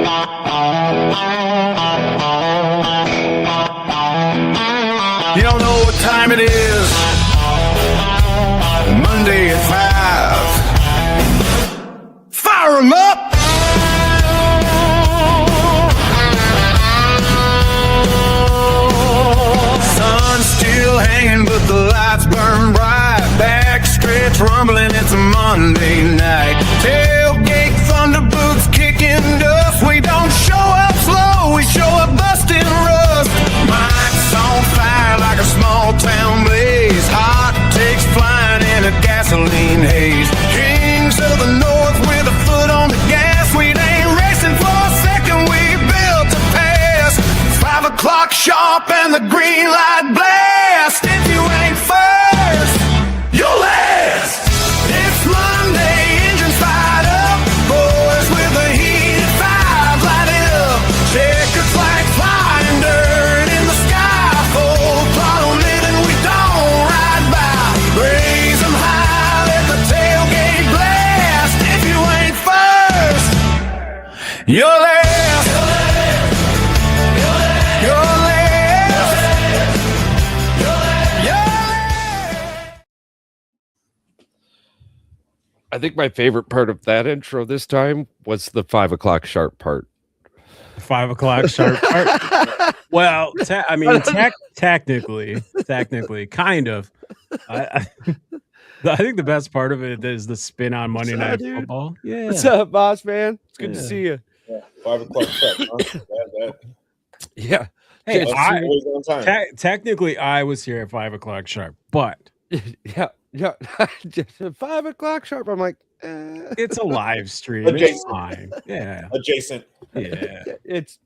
You don't know what time it is. Monday at 5. Fire 'em up! Sun's still hanging, but the lights burn bright. Backstretch rumbling, it's a Monday night. Tailgate thunder boots kicking dust. We don't show up slow, we show up busting rust. Mike's on fire like a small town blaze. Hot takes flying in a gasoline haze. Kings of the North with a foot on the gas. We ain't racing for a second, we built to pass. 5 o'clock sharp and the green light blast. If you ain't first, you'll last. It's Monday, engines fired up. Boys with the heated 5 light it up. Checkered flag flying dirt in the sky. Full throttle living, we don't ride by. Raise 'em high, let the tailgate blast. If you ain't first, you're last. I think my favorite part of that intro this time was the 5 o'clock sharp part. 5 o'clock sharp part. Well, technically, kind of. I think the best part of it is the spin on Monday Night Football. Yeah. What's up, boss man? It's good to see you. Yeah, 5 o'clock sharp. Huh? Yeah. Hey, technically, I was here at 5 o'clock sharp, but yeah. Just 5 o'clock sharp. I'm like, it's a live stream. It's fine. Yeah. Adjacent. Yeah. It's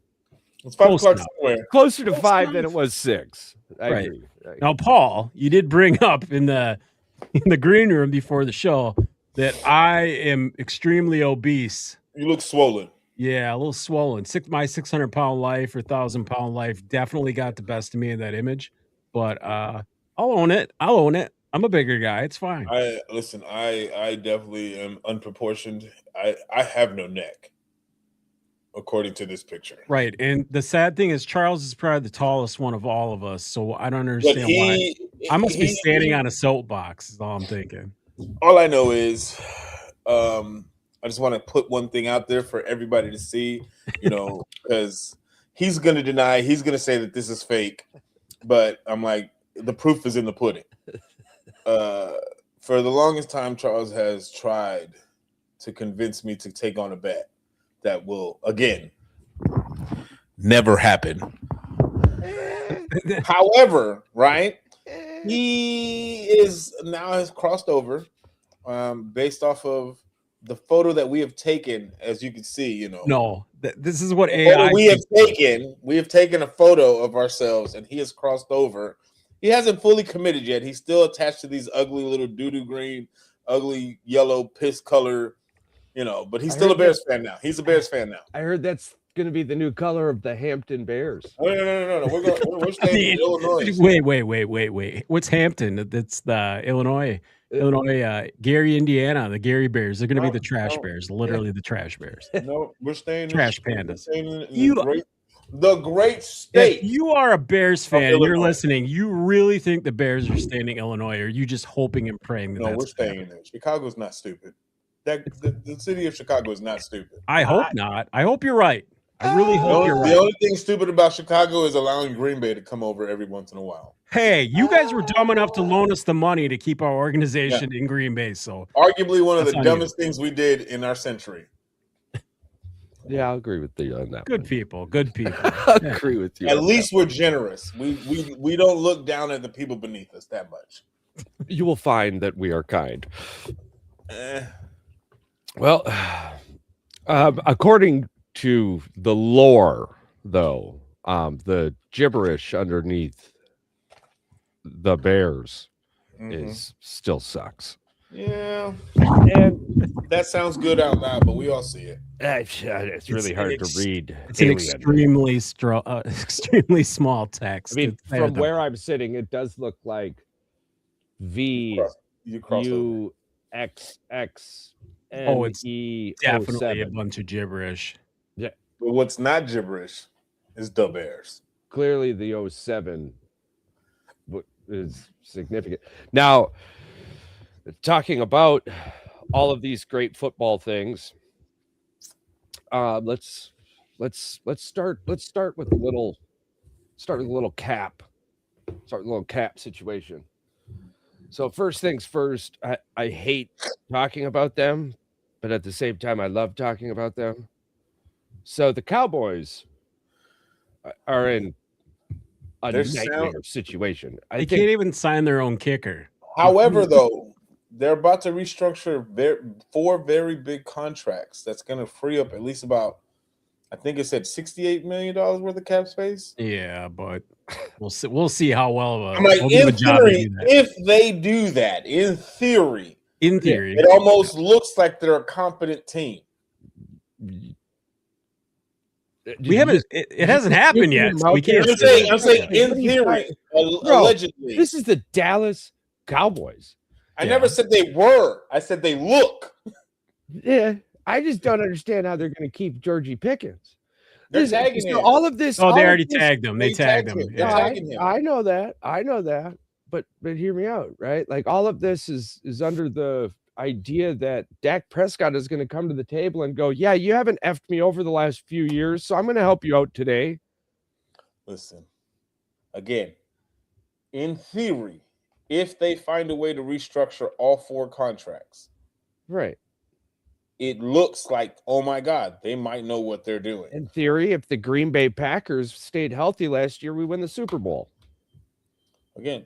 5 o'clock somewhere. Closer to 5 than it was 6. I agree. Now, Paul, you did bring up in the green room before the show that I am extremely obese. You look swollen. Yeah, a little swollen. My 600-pound life or 1,000-pound life definitely got the best of me in that image. But I'll own it. I'm a bigger guy. It's fine. I definitely am unproportioned. I have no neck, according to this picture. Right. And the sad thing is Charles is probably the tallest one of all of us. So I don't understand why. I must be standing on a soapbox is all I'm thinking. All I know is I just want to put one thing out there for everybody to see, because he's going to deny, he's going to say that this is fake. But I'm like, the proof is in the pudding. For the longest time, Charles has tried to convince me to take on a bet that will, again, never happen. However, right, he has crossed over based off of the photo that we have taken, as you can see, No, this is what AI. We have taken a photo of ourselves, and he has crossed over. He hasn't fully committed yet. He's still attached to these ugly little doo-doo green, ugly yellow piss color, but he's still a Bears fan now. He's a Bears fan now. I heard that's going to be the new color of the Hampton Bears. Oh, no. We're staying in Illinois. Wait. What's Hampton? That's the Illinois, Gary, Indiana, the Gary Bears. They're going to be the trash bears, literally the trash bears. No, we're staying trash pandas. The great state. If you are a Bears fan and you're listening, you really think the Bears are staying in Illinois, or are you just hoping and praying that we're staying there. Chicago's not stupid. The city of Chicago is not stupid. I hope not. I hope you're right. I really hope you're right. The only thing stupid about Chicago is allowing Green Bay to come over every once in a while. Hey, you guys were dumb enough to loan us the money to keep our organization in Green Bay. So arguably one of the dumbest things we did in our century. Yeah, I'll agree with you on that. Good people. I agree with you. At least we're generous. We don't look down at the people beneath us that much. You will find that we are kind. Well, according to the lore, though, the gibberish underneath the Bears is still sucks. Yeah, and that sounds good out loud, but we all see it. It's really hard to read. It's an extremely small text. I mean, from where I'm sitting, it does look like VUXX. It's definitely a bunch of gibberish. Yeah, But what's not gibberish is the Bears. Clearly, the 07 is significant. Now, talking about all of these great football things, let's start with a little cap. Start with a little cap situation. So first things first, I hate talking about them, but at the same time, I love talking about them. So the Cowboys are in a nightmare situation. They can't even sign their own kicker. However, though, they're about to restructure 4 very big contracts. That's going to free up at least about, I think it said $68 million worth of cap space. Yeah, but we'll see how well I'm like, in theory, if they do that, in theory, it almost looks like they're a competent team. We haven't. It hasn't happened yet. So we can't. I'm saying in theory, allegedly. This is the Dallas Cowboys. I never said they were. I said they look. Yeah, I just don't understand how they're going to keep Georgie Pickens. They're tagging him. All of this. Oh, they already tagged him. They tagged him. I know that. But hear me out, right? Like all of this is under the idea that Dak Prescott is going to come to the table and go, yeah, you haven't effed me over the last few years, so I'm going to help you out today. Listen, again, in theory, if they find a way to restructure all 4 contracts, right, it looks like, oh my God, they might know what they're doing. In theory, if the Green Bay Packers stayed healthy last year, we win the Super Bowl. Again,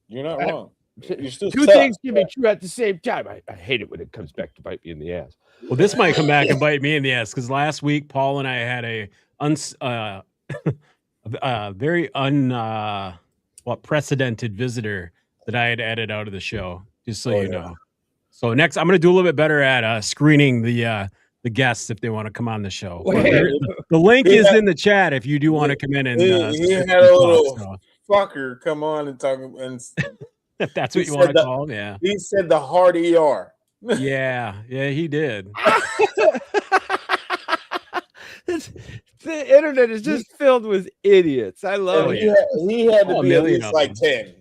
you're not wrong. You're still Two things can be true at the same time. I hate it when it comes back to bite me in the ass. Well, this might come back and bite me in the ass because last week Paul and I had a very unprecedented visitor that I had added out of the show. Just so you know. So next, I'm going to do a little bit better at screening the guests if they want to come on the show. The link is in the chat if you do want to come in and. He had a little fucker come on and talk and. If that's what you want to call him, yeah. He said the hard ER. Yeah, he did. The internet is just filled with idiots. I love it. He had to be at least like 10,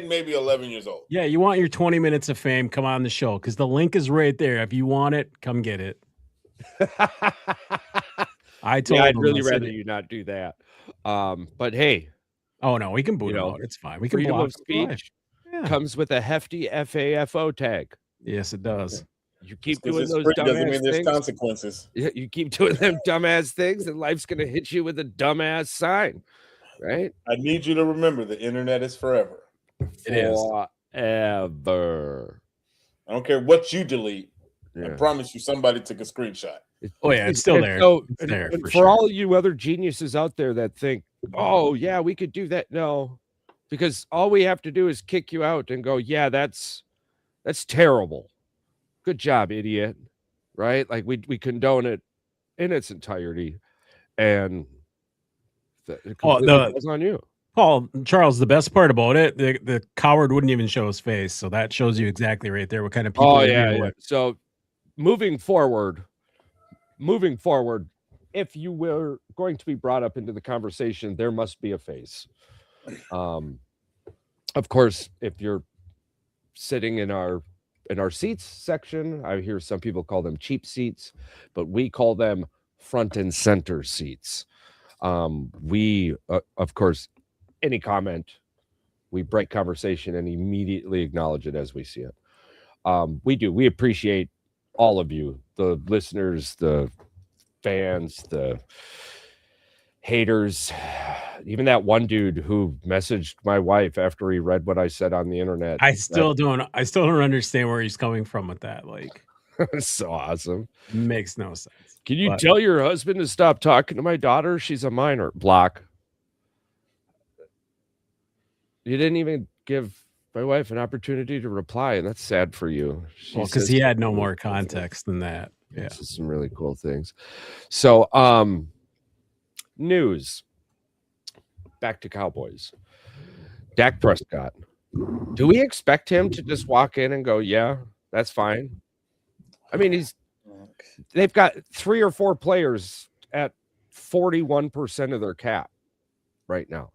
maybe 11 years old. Yeah, you want your 20 minutes of fame, come on the show because the link is right there. If you want it, come get it. I told him. I'd really rather you not do that. But hey. Oh, no, we can boot him out. It's fine. We can freedom block of speech. Comes with a hefty FAFO tag. Yes, it does. You keep doing those dumbass doesn't mean there's things. Consequences. You keep doing them dumbass things, and life's gonna hit you with a dumbass sign, right? I need you to remember the internet is forever. It is forever. I don't care what you delete. Yeah. I promise you, somebody took a screenshot. It's still there. So, it's there and for sure. All you other geniuses out there that think, oh yeah, we could do that. No. Because all we have to do is kick you out and go, yeah, that's terrible. Good job, idiot. Right? Like we condone it in its entirety. And it goes on you. Paul, Charles, the best part about it, the coward wouldn't even show his face. So that shows you exactly right there what kind of people. Oh, yeah. So moving forward, if you were going to be brought up into the conversation, there must be a face. Of course, if you're sitting in our seats section, I hear some people call them cheap seats, but we call them front and center seats. We, of course, any comment, we break conversation and immediately acknowledge it as we see it. We appreciate all of you, the listeners, the fans, the haters, even that one dude who messaged my wife after he read what I said on the internet. I still don't understand where he's coming from with that. Like, it's so awesome. Makes no sense. Can you tell your husband to stop talking to my daughter? She's a minor. Block. You didn't even give my wife an opportunity to reply, and that's sad for you. Because he had no more context than that. Yeah, this is some really cool things. So, news. Back to Cowboys. Dak Prescott. Do we expect him to just walk in and go, yeah, that's fine? I mean, they've got 3 or 4 players at 41% of their cap right now.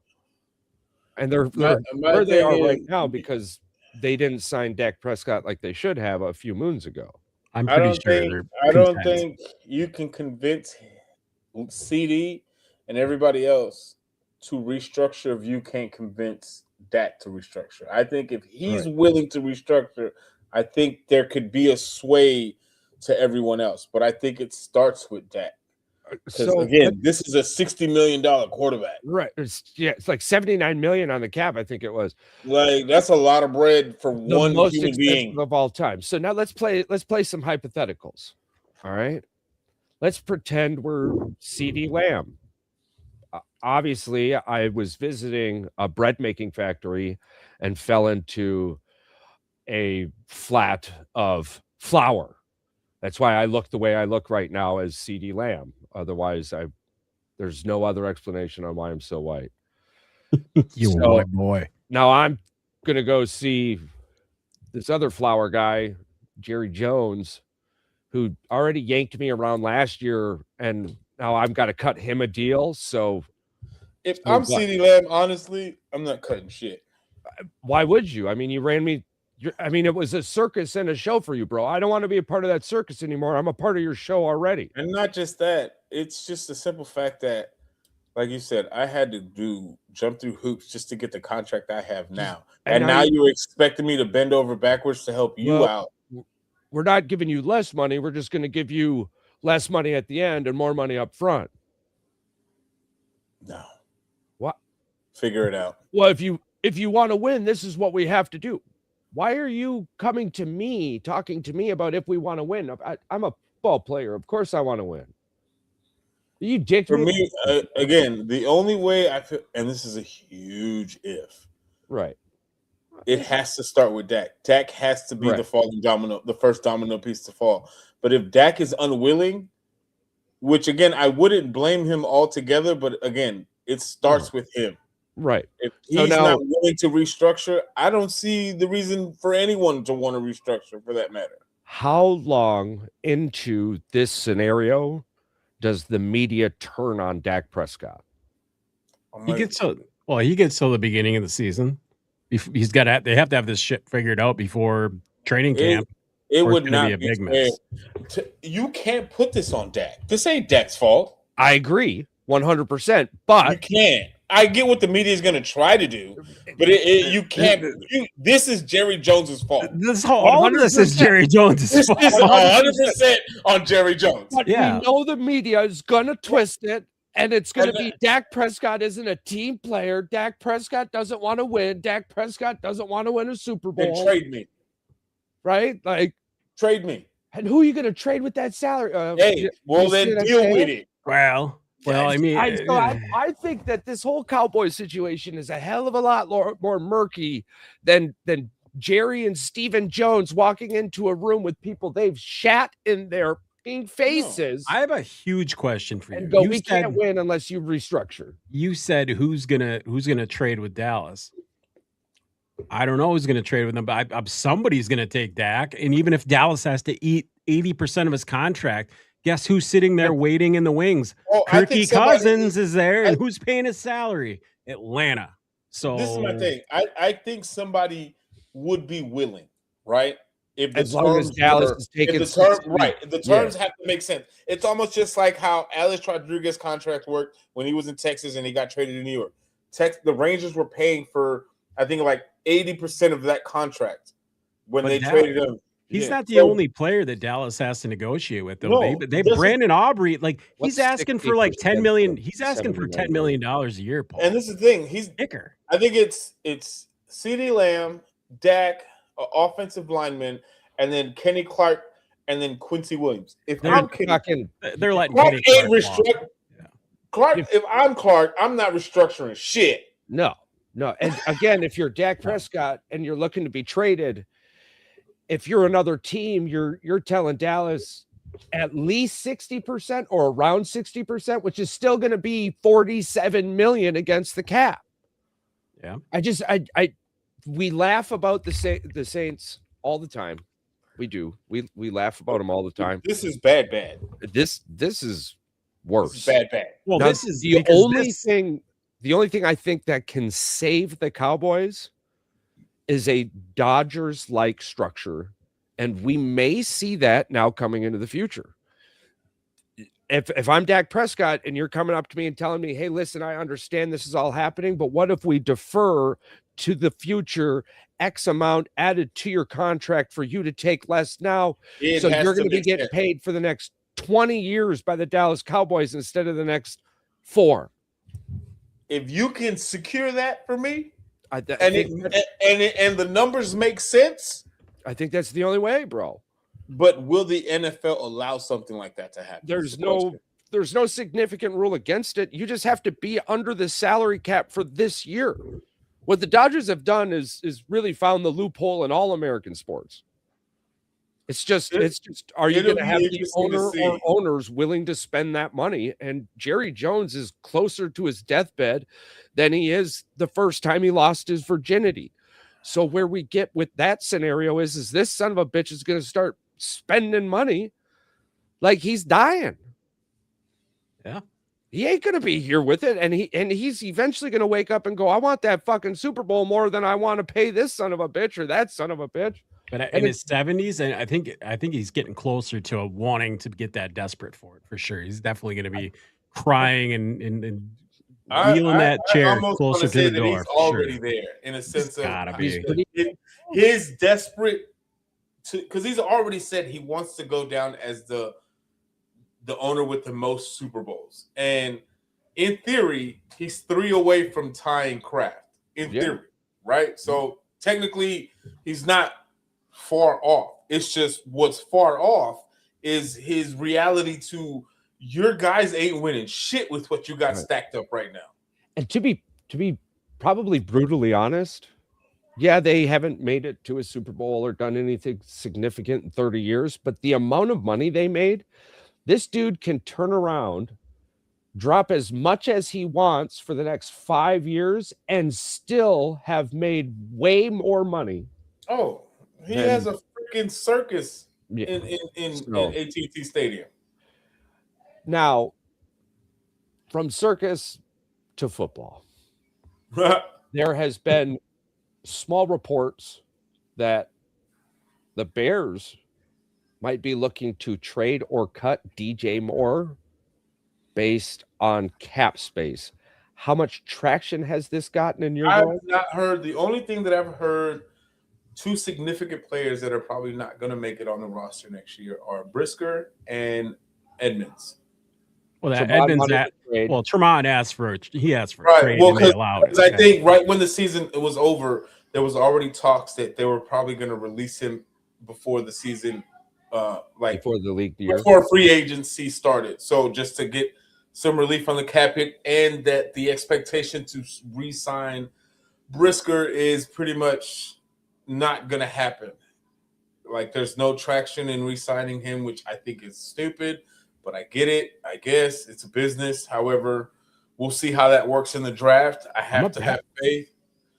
And they're My where they thing are right is- now because they didn't sign Dak Prescott like they should have a few moons ago. I'm I pretty don't sure think they're I don't content. think you can convince CD and everybody else to restructure if you can't convince Dak to restructure. I think if he's willing to restructure, I think there could be a sway to everyone else. But I think it starts with Dak. Because So again, this is a $60 million quarterback. right, it's like 79 million on the cap, I think it was. Like that's a lot of bread for The one most human expensive being. of all time. So now let's play some hypotheticals. All right. Let's pretend we're CD Lamb. Obviously, I was visiting a bread making factory and fell into a flat of flour. That's why I look the way I look right now as CD Lamb. Otherwise, there's no other explanation on why I'm so white. You So- white boy. Now I'm gonna go see this other flower guy, Jerry Jones, who already yanked me around last year, and now I've got to cut him a deal. So If So I'm what? CD Lamb, honestly, I'm not cutting shit. why would you? I mean, you ran me. I mean, it was a circus and a show for you, bro. I don't want to be a part of that circus anymore. I'm a part of your show already. And not just that, it's just the simple fact that, like you said, I had to jump through hoops just to get the contract I have now. And And now now you- you're expecting me to bend over backwards to help you Well, out. We're not giving you less money. We're just going to give you less money at the end and more money up front. No. What? Figure it out. Well, if you want to win, this is what we have to do. Why are you coming to me, talking to me about if we want to win? I'm a ball player. Of course I want to win. You dicked For me? me, again, the only way I feel, and this is a huge if, Right. it has to start with Dak. Dak has to be Right. the falling domino, the first domino piece to fall. But if Dak is unwilling, which again, I wouldn't blame him altogether, but again, it starts with him. Right. If So he's now- not willing to restructure, I don't see the reason for anyone to want to restructure for that matter. How long into this scenario does the media turn on Dak Prescott? I'm He like, gets till the beginning of the season. He's got to. They have to have this shit figured out before training camp. it or it's would gonna not be a be big fair. mess. You can't put this on Dak. This ain't Dak's fault. I agree 100%, You but can't. I get what the media is going to try to do, but you can't. This is Jerry Jones's fault. All of this is 100%. Jerry Jones' This fault. is 100% on Jerry Jones. but Yeah. we know the media is going to twist it, and it's going to And be Dak Prescott isn't a team player. Dak Prescott doesn't want to win. Dak Prescott doesn't want to win a Super Then Bowl, trade me. right? Like, Trade me. and who are you going to trade with that salary? Hey, well you see then what I'm deal saying? with it. Well, I mean, I think that this whole Cowboy situation is a hell of a lot more murky than Jerry and Stephen Jones walking into a room with people they've shat in their faces I have a huge question for you. and go, You we said- can't win unless you restructure. You said who's gonna trade with Dallas? I don't know who's gonna trade with them, but somebody's gonna take Dak. And even if Dallas has to eat 80% of his contract, guess who's sitting there waiting in the wings? Oh, I think Kirky somebody- Cousins is there, and who's paying his salary? Atlanta. So This is my thing. I think somebody would be willing, right? If the As long as Dallas is taking if the term, 60. right, the terms have to make sense. It's almost just like how Alex Rodriguez's contract worked when he was in Texas and he got traded to New York. The Rangers were paying for, I think, like 80% of that contract when But they that- traded him. he's Yeah. not the So- only player that Dallas has to negotiate with, though. No, they this is- Brandon Aubrey, like What's he's asking for like 10 million. 60% He's asking for $79 $10 million a year, Paul. And this is the thing. Kicker. I think it's CeeDee Lamb, Dak, offensive lineman, and then Kenny Clark, and then Quincy Williams. If They're I'm Kenny, Fucking They're letting Clark Kenny ain't Clark walk. restructuring. Clark, if I'm Clark, I'm not restructuring shit. no. And again, if you're Dak Prescott and you're looking to be traded, if you're another team, you're telling Dallas at least 60% or around 60%, which is still going to be 47 million against the cap. Yeah. We laugh about the Saints all the time. We do. We laugh about them all the time. This is bad. This is worse. Bad. Well, Now, this is the only thing I think that can save the Cowboys is a Dodgers-like structure, and we may see that now coming into the future. If I'm Dak Prescott and you're coming up to me and telling me, hey, listen, I understand this is all happening, but what if we defer to the future X amount added to your contract for you to take less now? So you're going to be getting paid for the next 20 years by the Dallas Cowboys instead of the next 4. If you can secure that for me, and the numbers make sense, I think that's the only way, bro. But will the NFL allow something like that to happen? There's no significant rule against it. You just have to be under the salary cap for this year. What the Dodgers have done is really found the loophole in all American sports. It's just are you going to have the owner or owners willing to spend that money? And Jerry Jones is closer to his deathbed than he is the first time he lost his virginity. So where we get with that scenario is this son of a bitch is going to start spending money like he's dying. Yeah. He ain't going to be here with it. And he's eventually going to wake up and go, I want that fucking Super Bowl more than I want to pay this son of a bitch or that son of a bitch. But in his 70s, and I think he's getting closer to wanting to get that desperate for it for sure. He's definitely going to be crying and wheeling that chair closer to the door. He's already there in a sense of he's desperate to, because he's already said he wants to go down as the owner with the most Super Bowls. And in theory, he's 3 away from tying Kraft. In theory, right? So technically, he's not far off. It's just what's far off is his reality to your guys ain't winning shit with what you got stacked up right now. And to be probably brutally honest, yeah, they haven't made it to a Super Bowl or done anything significant in 30 years, but the amount of money they made, this dude can turn around, drop as much as he wants for the next 5 years and still have made way more money. Oh, he has a freaking circus in AT&T Stadium. Now, from circus to football, there has been small reports that the Bears might be looking to trade or cut DJ Moore based on cap space. How much traction has this gotten in your world? I've not heard. The only thing that I've heard, 2 significant players that are probably not going to make it on the roster next year are Brisker and Edmonds. Well, Tremont asked for a trade. Well, because I think right when the season was over, there was already talks that they were probably going to release him before the season, before the league year, before free agency started. So just to get some relief on the cap hit, and that the expectation to re-sign Brisker is pretty much not going to happen. Like, there's no traction in re-signing him, which I think is stupid. But I get it. I guess it's a business. However, we'll see how that works in the draft. I have to have faith.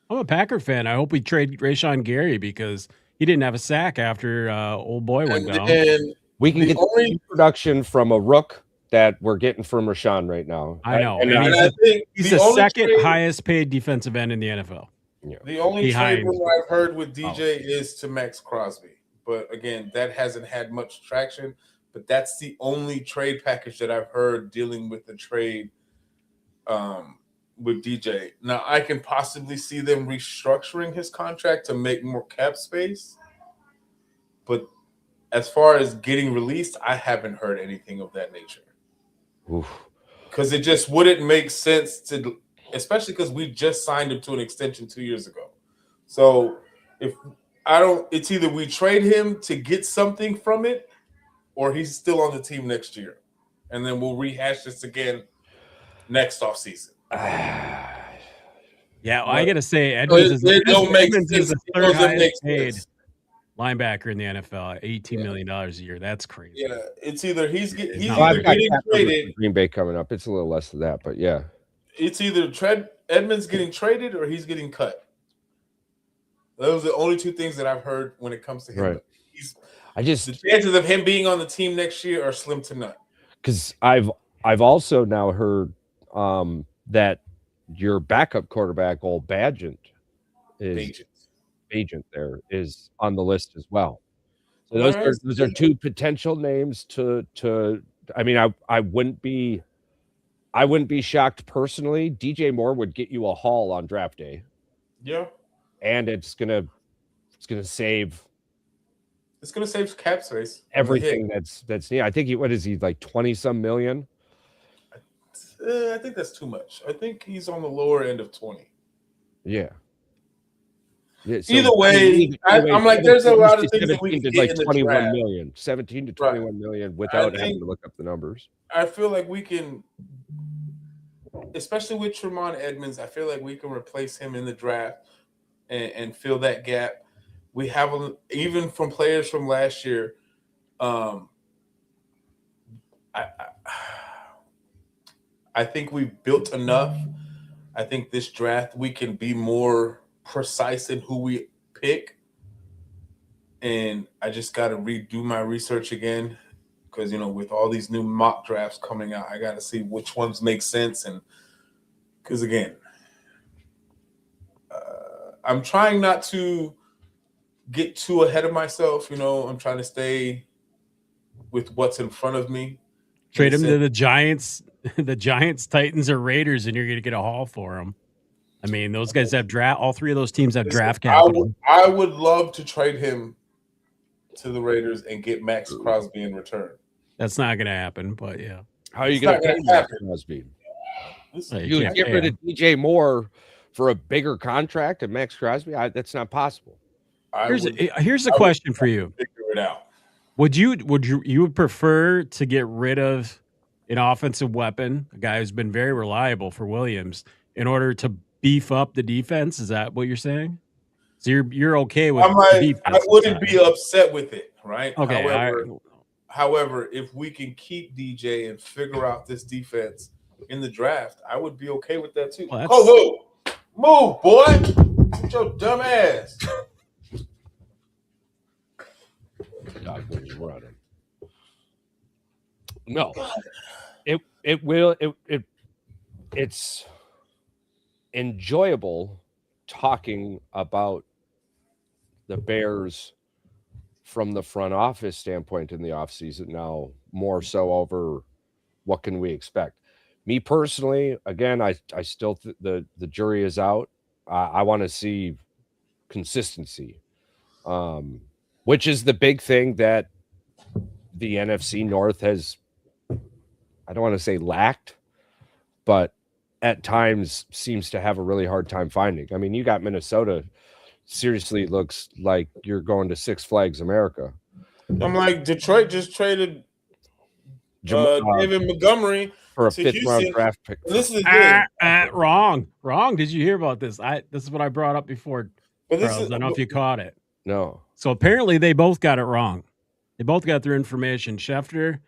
I'm a Packer fan. I hope we trade Rashawn Gary because he didn't have a sack after old boy went down. And we can get the production from a rook that we're getting from Rashawn right now. I know. I think he's the second highest paid defensive end in the NFL. Yeah. The only trade rumor I've heard with DJ is to Max Crosby. But again, that hasn't had much traction. But that's the only trade package that I've heard dealing with the trade with DJ. Now, I can possibly see them restructuring his contract to make more cap space. But as far as getting released, I haven't heard anything of that nature. Because it just wouldn't make sense to, especially because we just signed him to an extension 2 years ago. So it's either we trade him to get something from it, or he's still on the team next year. And then we'll rehash this again next offseason. Yeah, well, I got to say, Edmonds is the third highest paid linebacker in the NFL, $18 million a year. That's crazy. Yeah, it's either he's getting traded. Green Bay coming up. It's a little less than that, but yeah. It's either Edmonds getting traded or he's getting cut. Those are the only 2 things that I've heard when it comes to him. Right. The chances of him being on the team next year are slim to none. Because I've I've also now heard that your backup quarterback, old Bagent, there is on the list as well. So those are two potential names to. I mean, I wouldn't be shocked personally. DJ Moore would get you a haul on draft day. Yeah, and it's gonna save. It's gonna save cap space. Everything that's I think what is he like 20-some million? I think that's too much. I think he's on the lower end of 20. Yeah. Yeah, so either way, I'm like, there's a lot of things that we can get like in 21 million, 17 to 21 million without having to look up the numbers. I feel like we can, especially with Tremont Edmonds, I feel like we can replace him in the draft and fill that gap. We have even from players from last year. I think we built enough. I think this draft we can be more precise in who we pick, and I just got to redo my research again because with all these new mock drafts coming out, I got to see which ones make sense. And because again, I'm trying not to get too ahead of myself. I'm trying to stay with what's in front of me. Trade him to the Giants, Titans, or Raiders, and you're going to get a haul for him. I mean, those guys have draft. All three of those teams have draft capital. I would love to trade him to the Raiders and get Max Crosby in return. That's not going to happen, but yeah. How are you going to pay Max Crosby? You would get rid of DJ Moore for a bigger contract and Max Crosby? That's not possible. Here's a question for you. Figure it out. Would you prefer to get rid of an offensive weapon, a guy who's been very reliable for Williams, in order to beef up the defense? Is that what you're saying? So you're okay with the defense? I wouldn't be upset with it, right? Okay. However, if we can keep DJ and figure out this defense in the draft, I would be okay with that too. Move, boy! Get your dumb ass. God, was running. No, it's enjoyable talking about the Bears from the front office standpoint in the offseason now, more so over what can we expect. Me personally, again, I still the jury is out. I want to see consistency, which is the big thing that the NFC North has, I don't want to say lacked, but at times seems to have a really hard time finding. I mean, you got Minnesota. Seriously, looks like you're going to Six Flags America. I'm like, Detroit just traded David Montgomery for a 5th-round draft pick. This is wrong. Did you hear about this? This is what I brought up before. But Charles, I don't know if you caught it. No. So apparently they both got it wrong. They both got their information. Schefter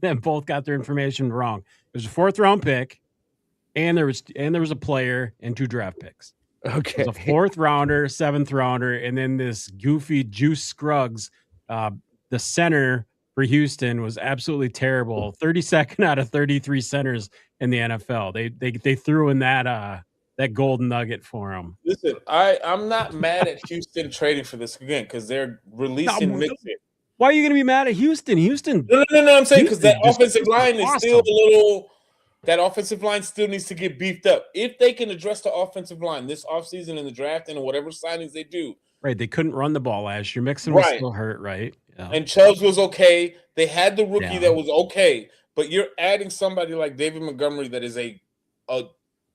and both got their information wrong. There's a 4th-round pick, and there was a player and 2 draft picks. Okay. There's a 4th rounder, 7th rounder, and then this goofy Juice Scruggs, the center for Houston, was absolutely terrible. 32nd out of 33 centers in the NFL. They threw in that golden nugget for him. Listen, I'm not mad at Houston trading for this again because they're releasing Mixon. Why are you going to be mad at Houston? No. I'm saying because that offensive line is still a little. That offensive line still needs to get beefed up. If they can address the offensive line this offseason in the draft and whatever signings they do. Right. They couldn't run the ball last year. Mixon was still hurt, right? Yeah. And Chubbs was okay. They had the rookie that was okay. But you're adding somebody like David Montgomery that is a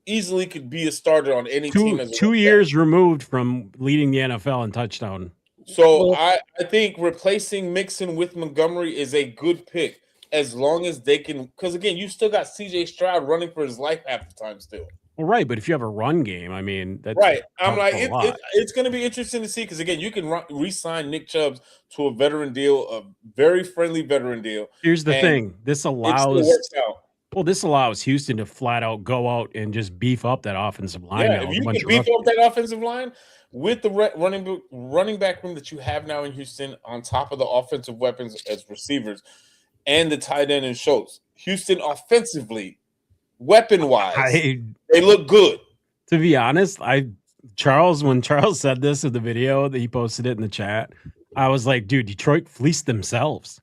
easily could be a starter on any team. As 2 years removed from leading the NFL in touchdown. So I think replacing Mixon with Montgomery is a good pick. As long as they can, because again, you still got C.J. Stroud running for his life half the time still. Well, right, but if you have a run game, I mean, that's right. I'm like, it's going to be interesting to see because again, you can re-sign Nick Chubb to a veteran deal, a very friendly veteran deal. Here's the thing: this allows Houston to flat out go out and just beef up that offensive line. Yeah, if you can beef up that offensive line with the running back room that you have now in Houston, on top of the offensive weapons as receivers. And the tight end in Schultz. Houston offensively, weapon-wise, I they look good. to be honest, when Charles said this in the video that he posted it in the chat, I was like, dude, Detroit fleeced themselves.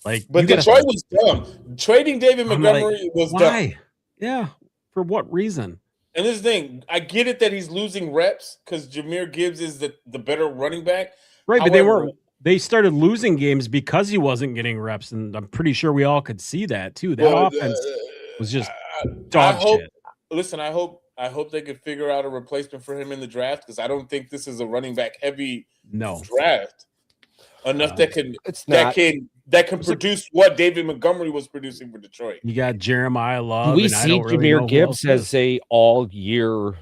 Like, But you gotta Detroit was dumb. Trading David I'm Montgomery was dumb. why? Yeah. For what reason? And this thing, I get it that he's losing reps because Jahmyr Gibbs is the better running back. Right, but However, they started losing games because he wasn't getting reps, and I'm pretty sure we all could see that too. That offense was just dog shit. Listen, I hope they could figure out a replacement for him in the draft because I don't think this is a running back heavy draft enough that can produce what David Montgomery was producing for Detroit. You got Jeremiah Love. Do we see Jahmyr Gibbs as a all-year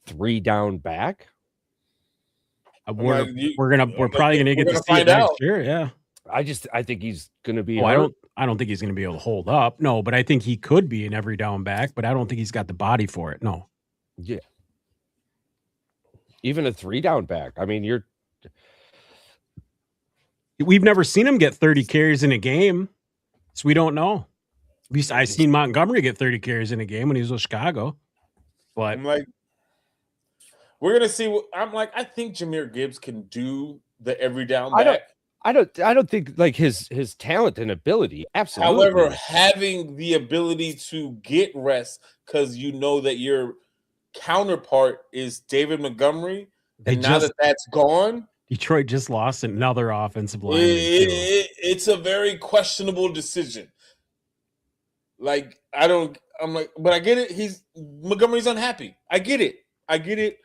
3-down back? We're probably gonna get to see it next year. Yeah, I think he's gonna be. I don't think he's gonna be able to hold up. No, but I think he could be an every down back. But I don't think he's got the body for it. No. Yeah. Even a 3-down back. I mean, we've never seen him get 30 carries in a game, so we don't know. I've seen Montgomery get 30 carries in a game when he was with Chicago. But I'm like, we're gonna see. I think Jahmyr Gibbs can do the every down back. I don't think like his talent and ability. Absolutely. However, having the ability to get rest because you know that your counterpart is David Montgomery, and now that that's gone, Detroit just lost another offensive line. It's a very questionable decision. Like but I get it. Montgomery's unhappy. I get it.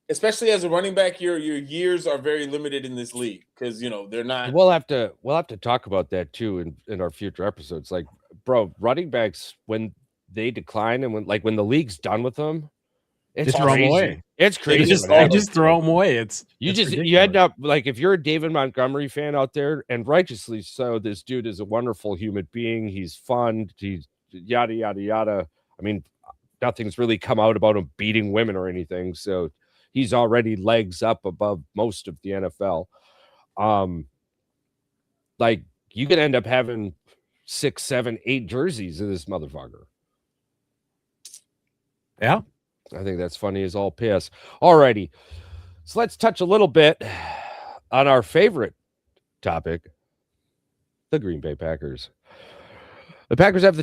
Especially as a running back, your years are very limited in this league because they're not. We'll have to talk about that too in our future episodes. Like, bro, running backs when they decline and when the league's done with them, it's crazy. It's crazy. They just throw them away. You end up like if you're a David Montgomery fan out there, and righteously so. This dude is a wonderful human being. He's fun. He's yada yada yada. I mean, nothing's really come out about him beating women or anything. So. He's already legs up above most of the NFL. Like you could end up having 6, 7, 8 jerseys of this motherfucker. Yeah. I think that's funny as all piss. Alrighty. So let's touch a little bit on our favorite topic, the Green Bay Packers. The Packers have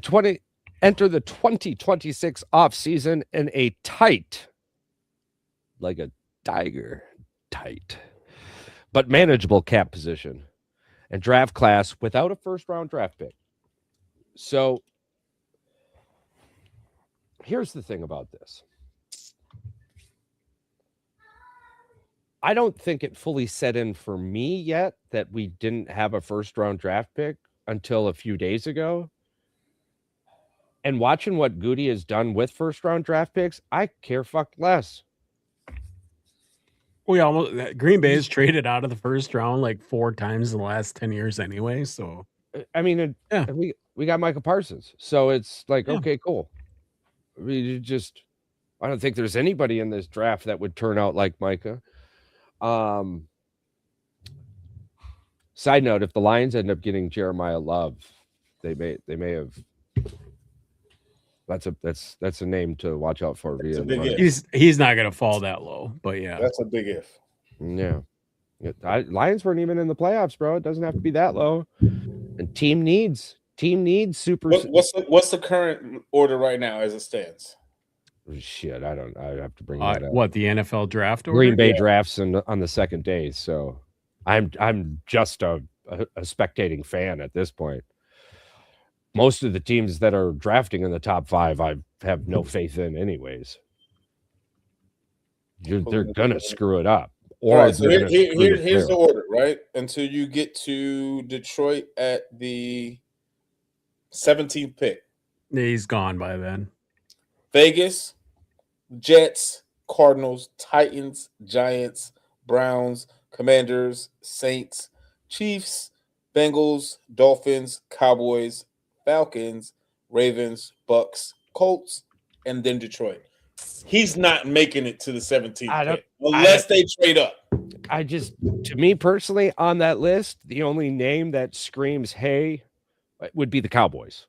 enter the 2026 offseason in a tight, like a tiger, tight, but manageable cap position and draft class without a first-round draft pick. So here's the thing about this. I don't think it fully set in for me yet that we didn't have a first-round draft pick until a few days ago. And watching what Goody has done with first-round draft picks, I care fuck less. Green Bay has traded out of the first round like 4 times in the last 10 years anyway. So I mean, we got Micah Parsons, so it's like okay, cool. I don't think there's anybody in this draft that would turn out like Micah. Side note: if the Lions end up getting Jeremiah Love, they may have. That's a name to watch out for. He's not going to fall that low, but yeah, that's a big if. Yeah, Lions weren't even in the playoffs, bro. It doesn't have to be that low. And team needs super. What's the current order right now as it stands? Shit, I have to bring that up. What the NFL draft order? Green Bay drafts on the second day, so I'm just a spectating fan at this point. Most of the teams that are drafting in the top 5, I have no faith in anyways. They're going to screw it up. Right, so here's the order, right? Until you get to Detroit at the 17th pick. He's gone by then. Vegas, Jets, Cardinals, Titans, Giants, Browns, Commanders, Saints, Chiefs, Bengals, Dolphins, Cowboys, Falcons, Ravens, Bucks, Colts, and then Detroit. He's not making it to the 17th pick unless they trade up. To me personally, on that list, the only name that screams "hey" would be the Cowboys.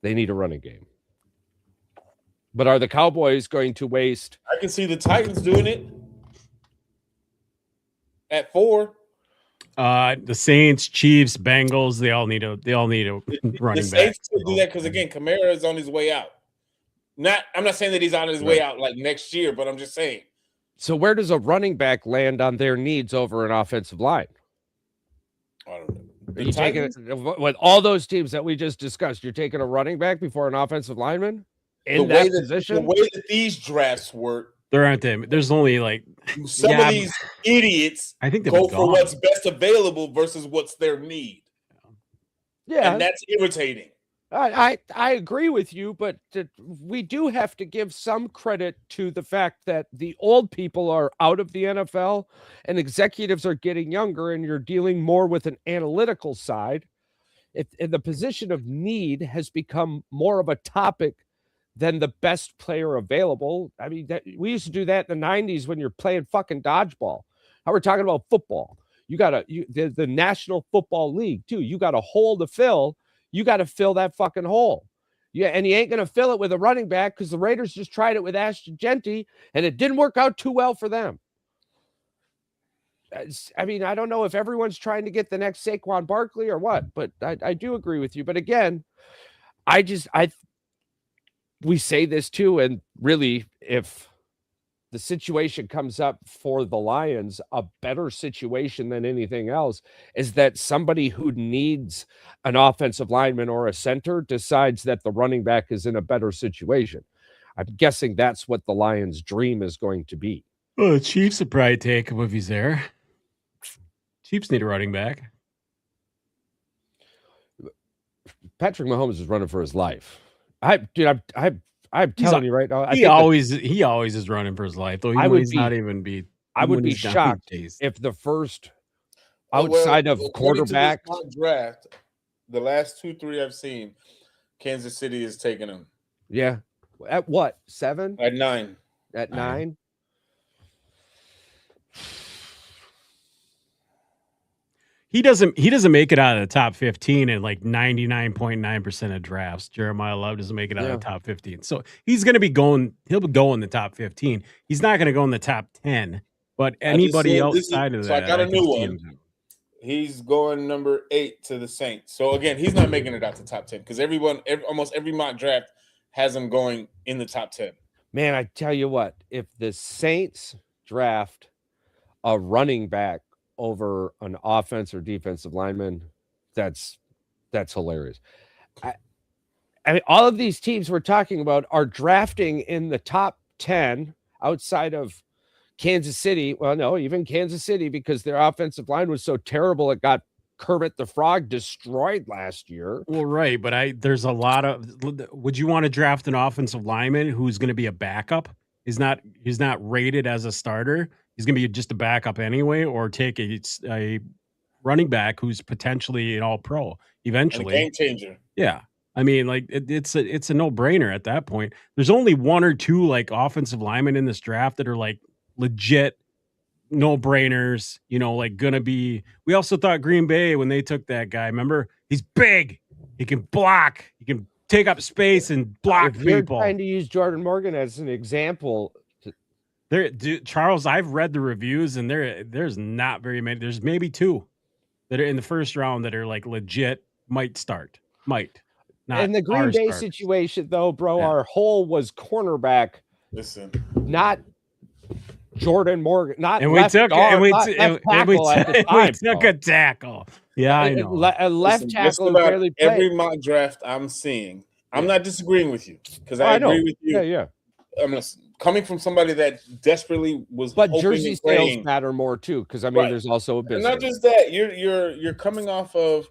They need a running game. But are the Cowboys going to waste? I can see the Titans doing it at 4. The Saints, Chiefs, Bengals, they all need a running the back. Saints could do that because again, Kamara is on his way out. I'm not saying that he's on his way out like next year, but I'm just saying. So where does a running back land on their needs over an offensive line? I don't know. Are you taking with all those teams that we just discussed? You're taking a running back before an offensive lineman in that position. The way that these drafts work, there aren't them. There's only like some of these idiots. I think go for what's best available versus what's their need. Yeah, and that's irritating. I agree with you, but we do have to give some credit to the fact that the old people are out of the NFL and executives are getting younger, and you're dealing more with an analytical side. The position of need has become more of a topic than the best player available. I mean, we used to do that in the 90s when you're playing fucking dodgeball. Now we're talking about football. You got the National Football League too. You got a hole to fill. You got to fill that fucking hole. Yeah, and you ain't going to fill it with a running back because the Raiders just tried it with Ashton Genty, and it didn't work out too well for them. I mean, I don't know if everyone's trying to get the next Saquon Barkley or what, but I do agree with you. But again, we say this too, and really, if the situation comes up for the Lions, a better situation than anything else is that somebody who needs an offensive lineman or a center decides that the running back is in a better situation. I'm guessing that's what the Lions' dream is going to be. Well, the Chiefs would probably take him if he's there. Chiefs need a running back. Patrick Mahomes is running for his life. I'm telling you right now. He always is running for his life, though. I would be shocked if the first outside of quarterback draft, the last 2-3 I've seen, Kansas City is taking him. Yeah, at what 7? At 9. At 9. He doesn't make it out of the top 15 in like 99.9% of drafts. Jeremiah Love doesn't make it out of the top 15. So he's going to be going, he'll go in the top 15. He's not going to go in the top 10, but anybody outside of that. So I got a new one. He's going number 8 to the Saints. So again, he's not making it out to the top 10 because almost every mock draft has him going in the top 10. Man, I tell you what, if the Saints draft a running back over an offense or defensive lineman, that's hilarious. I mean, all of these teams we're talking about are drafting in the top 10 outside of Kansas City. Well, no, even Kansas City, because their offensive line was so terrible it got Kermit the Frog destroyed last year. Well, right, but there's a lot of. Would you want to draft an offensive lineman who's going to be a backup? He's not rated as a starter. He's going to be just a backup anyway, or take a running back who's potentially an all-pro eventually. A game changer. Yeah. I mean, like it's a no-brainer at that point. There's only 1 or 2 like offensive linemen in this draft that are like legit no-brainers, like gonna be. We also thought Green Bay when they took that guy, remember? He's big. He can block. He can take up space and block people. You're trying to use Jordan Morgan as an example. Charles, I've read the reviews, and there's not very many. There's maybe 2 that are in the first round that are like legit might start. Might. Not in the Green Bay situation, though, bro, our hole was cornerback. Listen. Not Jordan Morgan. Not and we took a tackle. Yeah, I know. Left tackle barely played. Every mock draft I'm seeing, I'm not disagreeing with you because I agree with you. Yeah. I'm coming from somebody that desperately was. But jersey sales matter more too, because I mean, there's also a business. And not just that, you're coming off of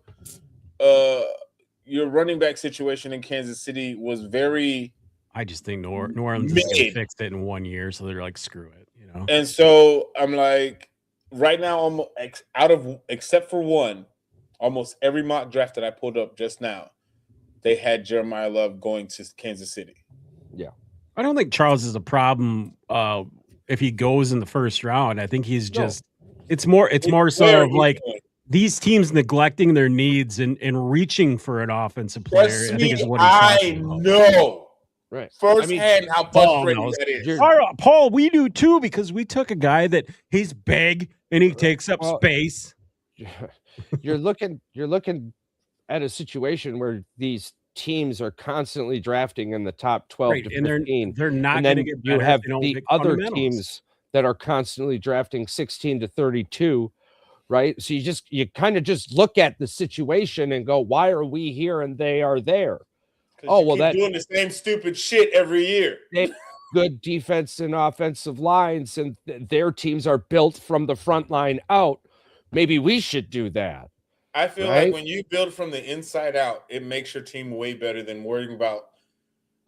your running back situation in Kansas City was very. I just think New Orleans is going to fix it in 1 year, so they're like, screw it, And so I'm like, right now, except for one, almost every mock draft that I pulled up just now, they had Jeremiah Love going to Kansas City. Yeah. I don't think Charles is a problem if he goes in the first round. I think he's just it's more so of like these teams neglecting their needs and reaching for an offensive player, Trust I think is me, what he's talking about. know Right. firsthand how Paul frustrating knows. that is. Paul, we do too, because we took a guy that he's big and he takes up space. You're looking at a situation where these teams are constantly drafting in the top 12 Right, to and 15. they're not And going to then get you better have if they don't the pick other fundamentals. teams that are constantly drafting 16 to 32, right? So you kind of just look at the situation and go, why are we here and they are there? Oh, well, that doing the same stupid shit every year. They good defense and offensive lines, and their teams are built from the front line out. Maybe we should do that. I feel like when you build from the inside out, it makes your team way better than worrying about.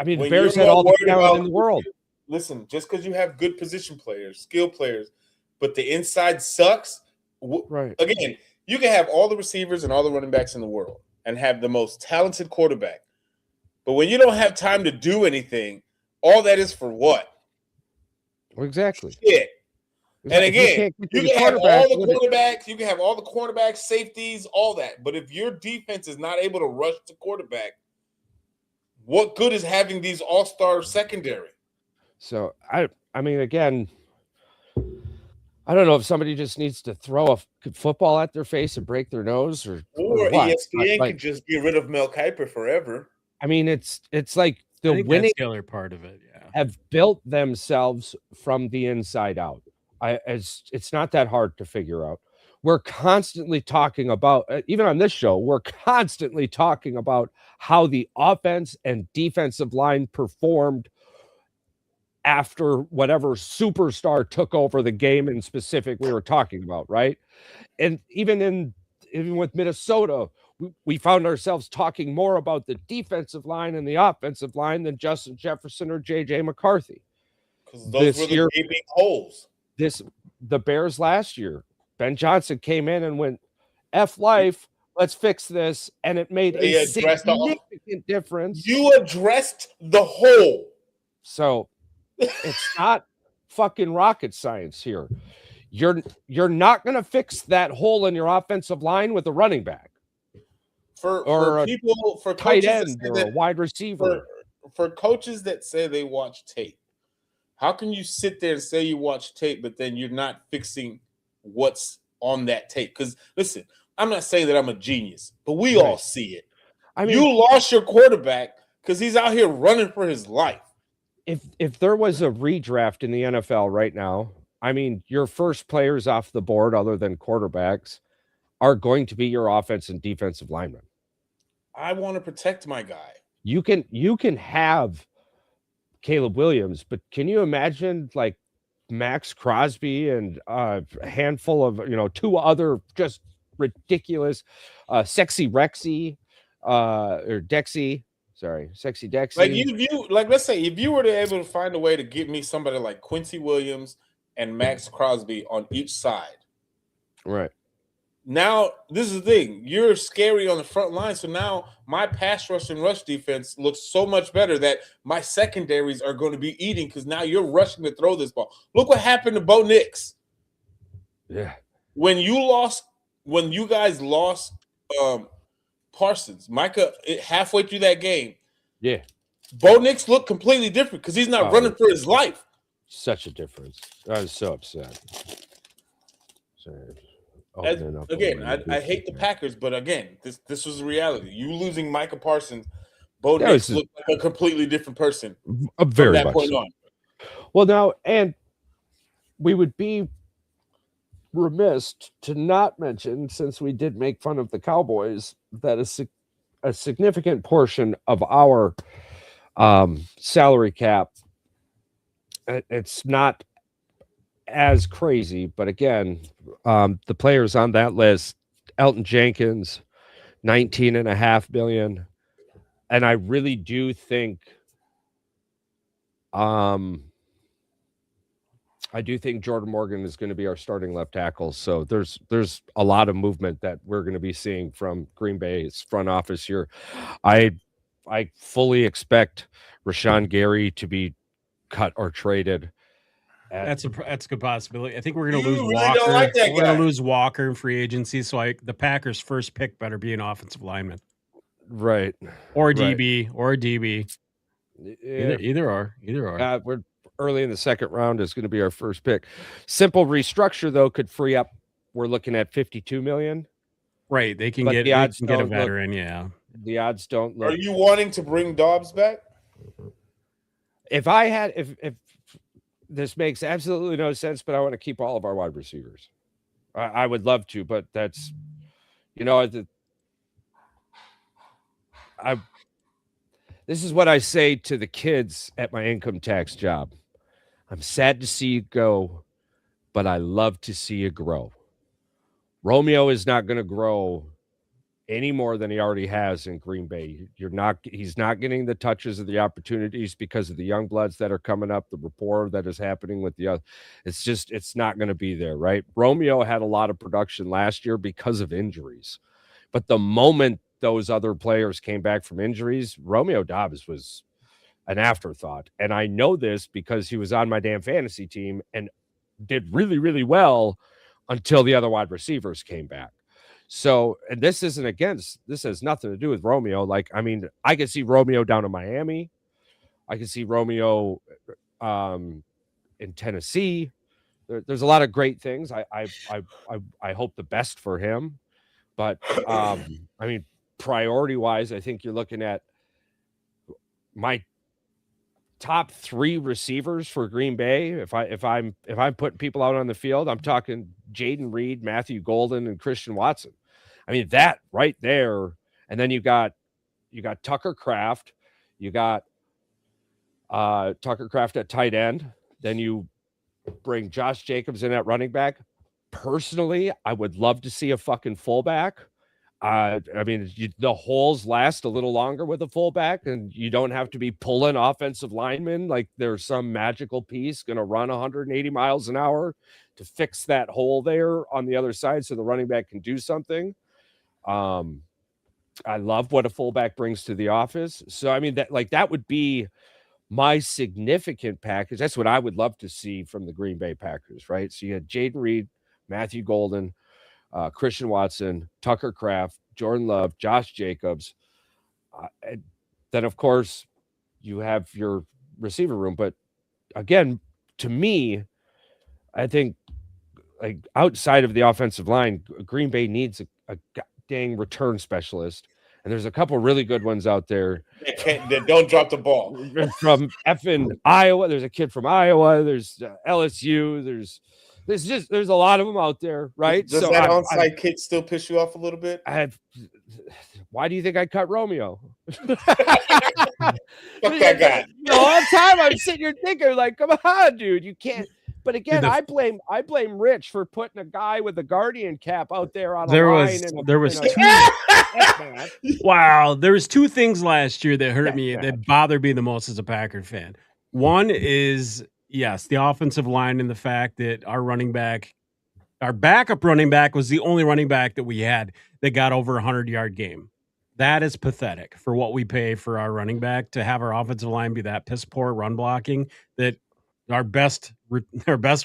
I mean, the Bears had all the talent in the world. Listen, just because you have good position players, skill players, but the inside sucks. Right. Again, you can have all the receivers and all the running backs in the world and have the most talented quarterback. But when you don't have time to do anything, all that is for what? Exactly. Shit. And again, you can have all the quarterbacks, you can have all the cornerbacks, safeties, all that. But if your defense is not able to rush the quarterback, what good is having these all-star secondary? So I mean, again, I don't know if somebody just needs to throw a football at their face and break their nose, or what. ESPN could just get rid of Mel Kiper forever. I mean, it's like the winning the other part of it, have built themselves from the inside out. It's not that hard to figure out. We're constantly talking about, even on this show, we're constantly talking about how the offense and defensive line performed after whatever superstar took over the game in specific we were talking about, right? And even with Minnesota, we found ourselves talking more about the defensive line and the offensive line than Justin Jefferson or J.J. McCarthy. Because those were the gaping holes. The Bears last year, Ben Johnson came in and went, F life, let's fix this. And it made a significant difference. You addressed the hole. So it's not fucking rocket science here. You're not going to fix that hole in your offensive line with a running back. For tight end or a wide receiver. For coaches that say they watch tape, how can you sit there and say you watch tape, but then you're not fixing what's on that tape? Because listen, I'm not saying that I'm a genius, but we all see it. I mean, you lost your quarterback because he's out here running for his life. If there was a redraft in the NFL right now, I mean, your first players off the board, other than quarterbacks, are going to be your offense and defensive linemen. I want to protect my guy. You can have Caleb Williams, but can you imagine like Max Crosby and a handful of, two other just ridiculous, Sexy Rexy, or Dexy, Sexy Dexy. Let's say if you were able to find a way to get me somebody like Quincy Williams and Max Crosby on each side. Right. Now, this is the thing. You're scary on the front line. So now my pass rush and rush defense looks so much better that my secondaries are going to be eating because now you're rushing to throw this ball. Look what happened to Bo Nix. Yeah. When you guys lost Parsons, Micah, halfway through that game. Yeah. Bo Nix looked completely different because he's not running for his life. Such a difference. I was so upset. Sorry. Again, I hate the Packers, but again, this was the reality. You losing Micah Parsons, Bo Nix looked like a completely different person. From that point on. Well, now, and we would be remiss to not mention, since we did make fun of the Cowboys, that a significant portion of our salary cap, it's not as crazy, but again, the players on that list, Elton Jenkins, $19.5 billion. And I really do think Jordan Morgan is going to be our starting left tackle. So there's a lot of movement that we're going to be seeing from Green Bay's front office here. I fully expect Rashawn Gary to be cut or traded. That's a good possibility. I think we're going to You lose really Walker. don't like that We're going guy. to lose Walker in free agency. So the Packers' first pick better be an offensive lineman, right, or right. DB, or DB. Yeah. Either or. We're early in the second round is going to be our first pick. Simple restructure though could free up. We're looking at 52 million. Right, they can But get the odds a don't veteran. Yeah, The odds don't look. Are you wanting to bring Dobbs back? If I had, if this makes absolutely no sense, but I want to keep all of our wide receivers. I would love to, but that's, this is what I say to the kids at my income tax job. I'm sad to see you go, but I love to see you grow. Romeo is not going to grow any more than he already has in Green Bay. He's not getting the touches or the opportunities because of the young bloods that are coming up, the rapport that is happening with the other. It's not going to be there, right? Romeo had a lot of production last year because of injuries. But the moment those other players came back from injuries, Romeo Dobbs was an afterthought. And I know this because he was on my damn fantasy team and did really, really well until the other wide receivers came back. So, and this has nothing to do with Romeo. Like, I mean, I could see Romeo down in Miami. I could see Romeo in Tennessee. There's a lot of great things. I hope the best for him. But I mean, priority wise, I think you're looking at my top 3 receivers for Green Bay. If I'm putting people out on the field, I'm talking Jaden Reed, Matthew Golden, and Christian Watson. I mean, that right there. And then you got Tucker Kraft. You got Tucker Kraft at tight end. Then you bring Josh Jacobs in at running back. Personally, I would love to see a fucking fullback. I mean, the holes last a little longer with a fullback, and you don't have to be pulling offensive linemen like there's some magical piece going to run 180 miles an hour to fix that hole there on the other side so the running back can do something. I love what a fullback brings to the office. So, I mean, that would be my significant package. That's what I would love to see from the Green Bay Packers, right? So you had Jaden Reed, Matthew Golden, Christian Watson, Tucker Kraft, Jordan Love, Josh Jacobs. And then, of course, you have your receiver room. But again, to me, I think like outside of the offensive line, Green Bay needs a dang return specialist. And there's a couple really good ones out there. They don't drop the ball. From effing Iowa. There's a kid from Iowa. There's LSU. There's a lot of them out there, right? Does that onside kick still piss you off a little bit? Why do you think I cut Romeo? Fuck that guy. The whole time I'm sitting here thinking, like, come on, dude, you can't. But again, I blame Rich for putting a guy with a Guardian cap out there on a line. There was two things last year that hurt me, that bothered me the most as a Packer fan. One is, yes, the offensive line and the fact that our backup running back was the only running back that we had that got over a 100-yard game. That is pathetic for what we pay for our running back, to have our offensive line be that piss poor run blocking that our best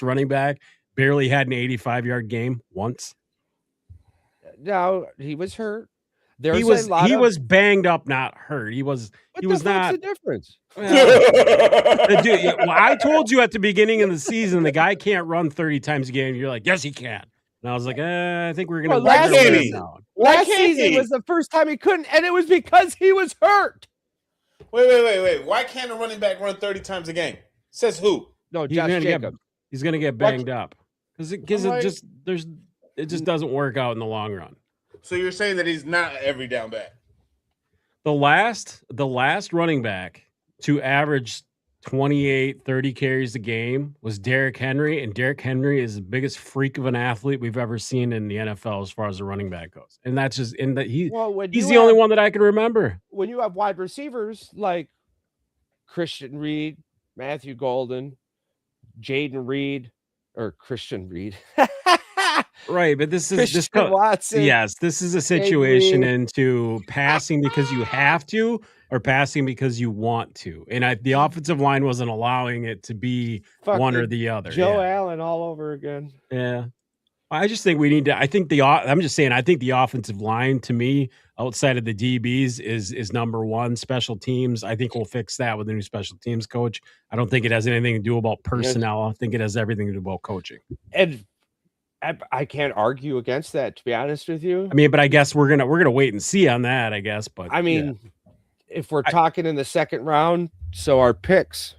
running back barely had an 85-yard game once. No, he was hurt. He was banged up, not hurt. He was not. The difference. Dude, I told you at the beginning of the season the guy can't run 30 times a game. You're like, yes, he can. And I was like, I think we're gonna. Last season was the first time he couldn't, and it was because he was hurt. Wait. Why can't a running back run 30 times a game? Says who? No, Josh Jacobs. He's gonna get banged up because it just doesn't work out in the long run. So you're saying that he's not every down back? The last running back to average 28, 30 carries a game was Derrick Henry, and Derrick Henry is the biggest freak of an athlete we've ever seen in the NFL as far as the running back goes. And that's just he's the only one that I can remember. When you have wide receivers like Christian Reed, Matthew Golden, Jaden Reed, or Christian Reed, Right, but this is Christian Watson. yes, this is a Jay situation Green. into passing because you have to or passing because you want to. And the offensive line wasn't allowing it to be one or Fucking the other. Joe Yeah. Allen all over again. Yeah. I just think we need to. I'm just saying. I think the offensive line, to me, outside of the DBs, is number one. Special teams. I think we'll fix that with the new special teams coach. I don't think it has anything to do about personnel. I think it has everything to do about coaching. And I can't argue against that, to be honest with you. I mean, but I guess we're gonna wait and see on that. I guess, but I mean, if we're talking in the second round, so our picks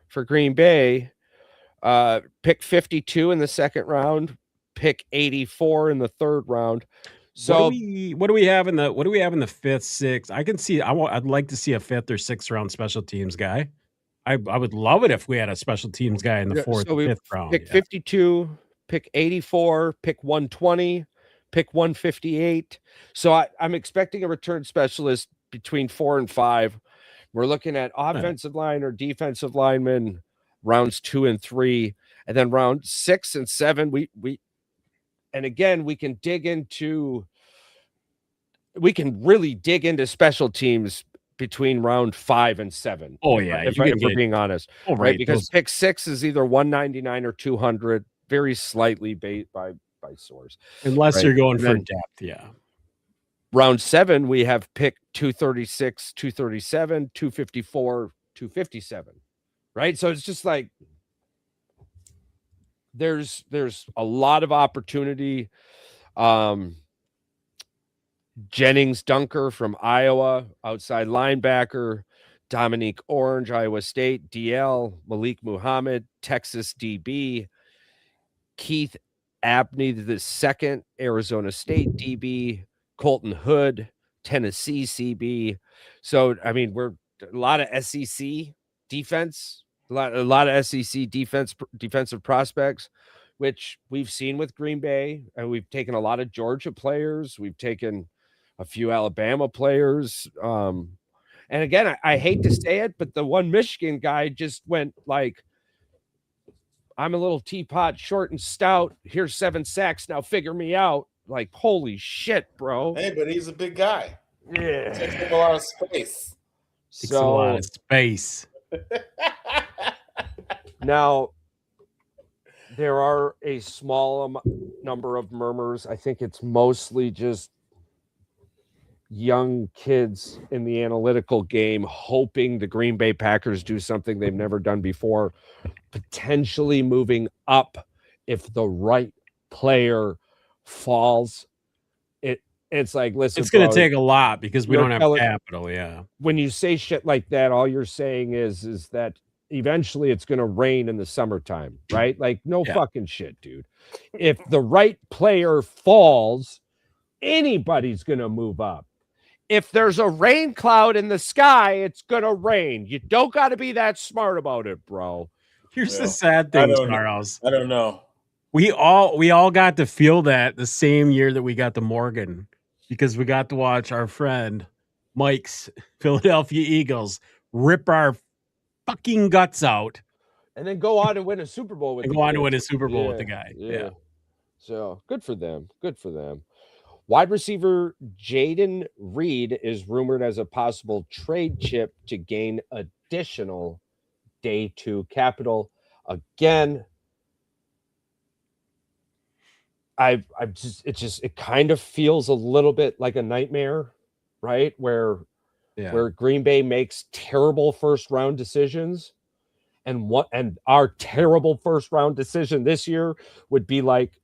for Green Bay, pick 52 in the second round, pick 84 in the third round. So what do we have in the fifth, sixth? I can see. I'd like to see a fifth or sixth round special teams guy. I would love it if we had a special teams guy in the fourth, so we fifth round. Pick 52, pick 84, pick 120, pick 158. So I'm expecting a return specialist between 4 and 5. We're looking at offensive line or defensive linemen rounds 2 and 3, and then round 6 and 7. And again, we can really dig into special teams between round 5 and 7. Oh yeah, if we're being honest, right? Because pick 6 is either 199 or 200, very slightly based by source, unless you're going for depth. Yeah. Round 7, we have pick 236, 237, 254, 257. Right, so it's just like there's a lot of opportunity. Jennings Dunker from Iowa, outside linebacker. Dominique Orange, Iowa State. DL, Malik Muhammad, Texas DB. Keith Abney II, Arizona State DB. Colton Hood, Tennessee CB. So, I mean, we're a lot of SEC defense, a lot of SEC defensive prospects, which we've seen with Green Bay. And we've taken a lot of Georgia players. We've taken a few Alabama players. And again, I hate to say it, but the one Michigan guy just went like, I'm a little teapot, short and stout. Here's 7 sacks. Now figure me out. Like, holy shit, bro. Hey, but he's a big guy. Yeah. Takes up a lot of space. Takes a lot of space. Now, there are a small number of murmurs. I think it's mostly just young kids in the analytical game hoping the Green Bay Packers do something they've never done before, potentially moving up if the right player falls. It's like, listen, it's going to take a lot because we don't have capital. Yeah. When you say shit like that, all you're saying is that eventually it's going to rain in the summertime, right? Like, no fucking shit, dude. If the right player falls, anybody's going to move up. If there's a rain cloud in the sky, it's going to rain. You don't got to be that smart about it, bro. Here's the sad thing, Charles. I don't know. We all got to feel that the same year that we got to Morgan, because we got to watch our friend Mike's Philadelphia Eagles rip our fucking guts out, and then go on and win a Super Bowl with the guy. Yeah. So good for them. Good for them. Wide receiver Jaden Reed is rumored as a possible trade chip to gain additional day 2 capital. Again, it kind of feels a little bit like a nightmare, right? Where Green Bay makes terrible first round decisions, and our terrible first round decision this year would be like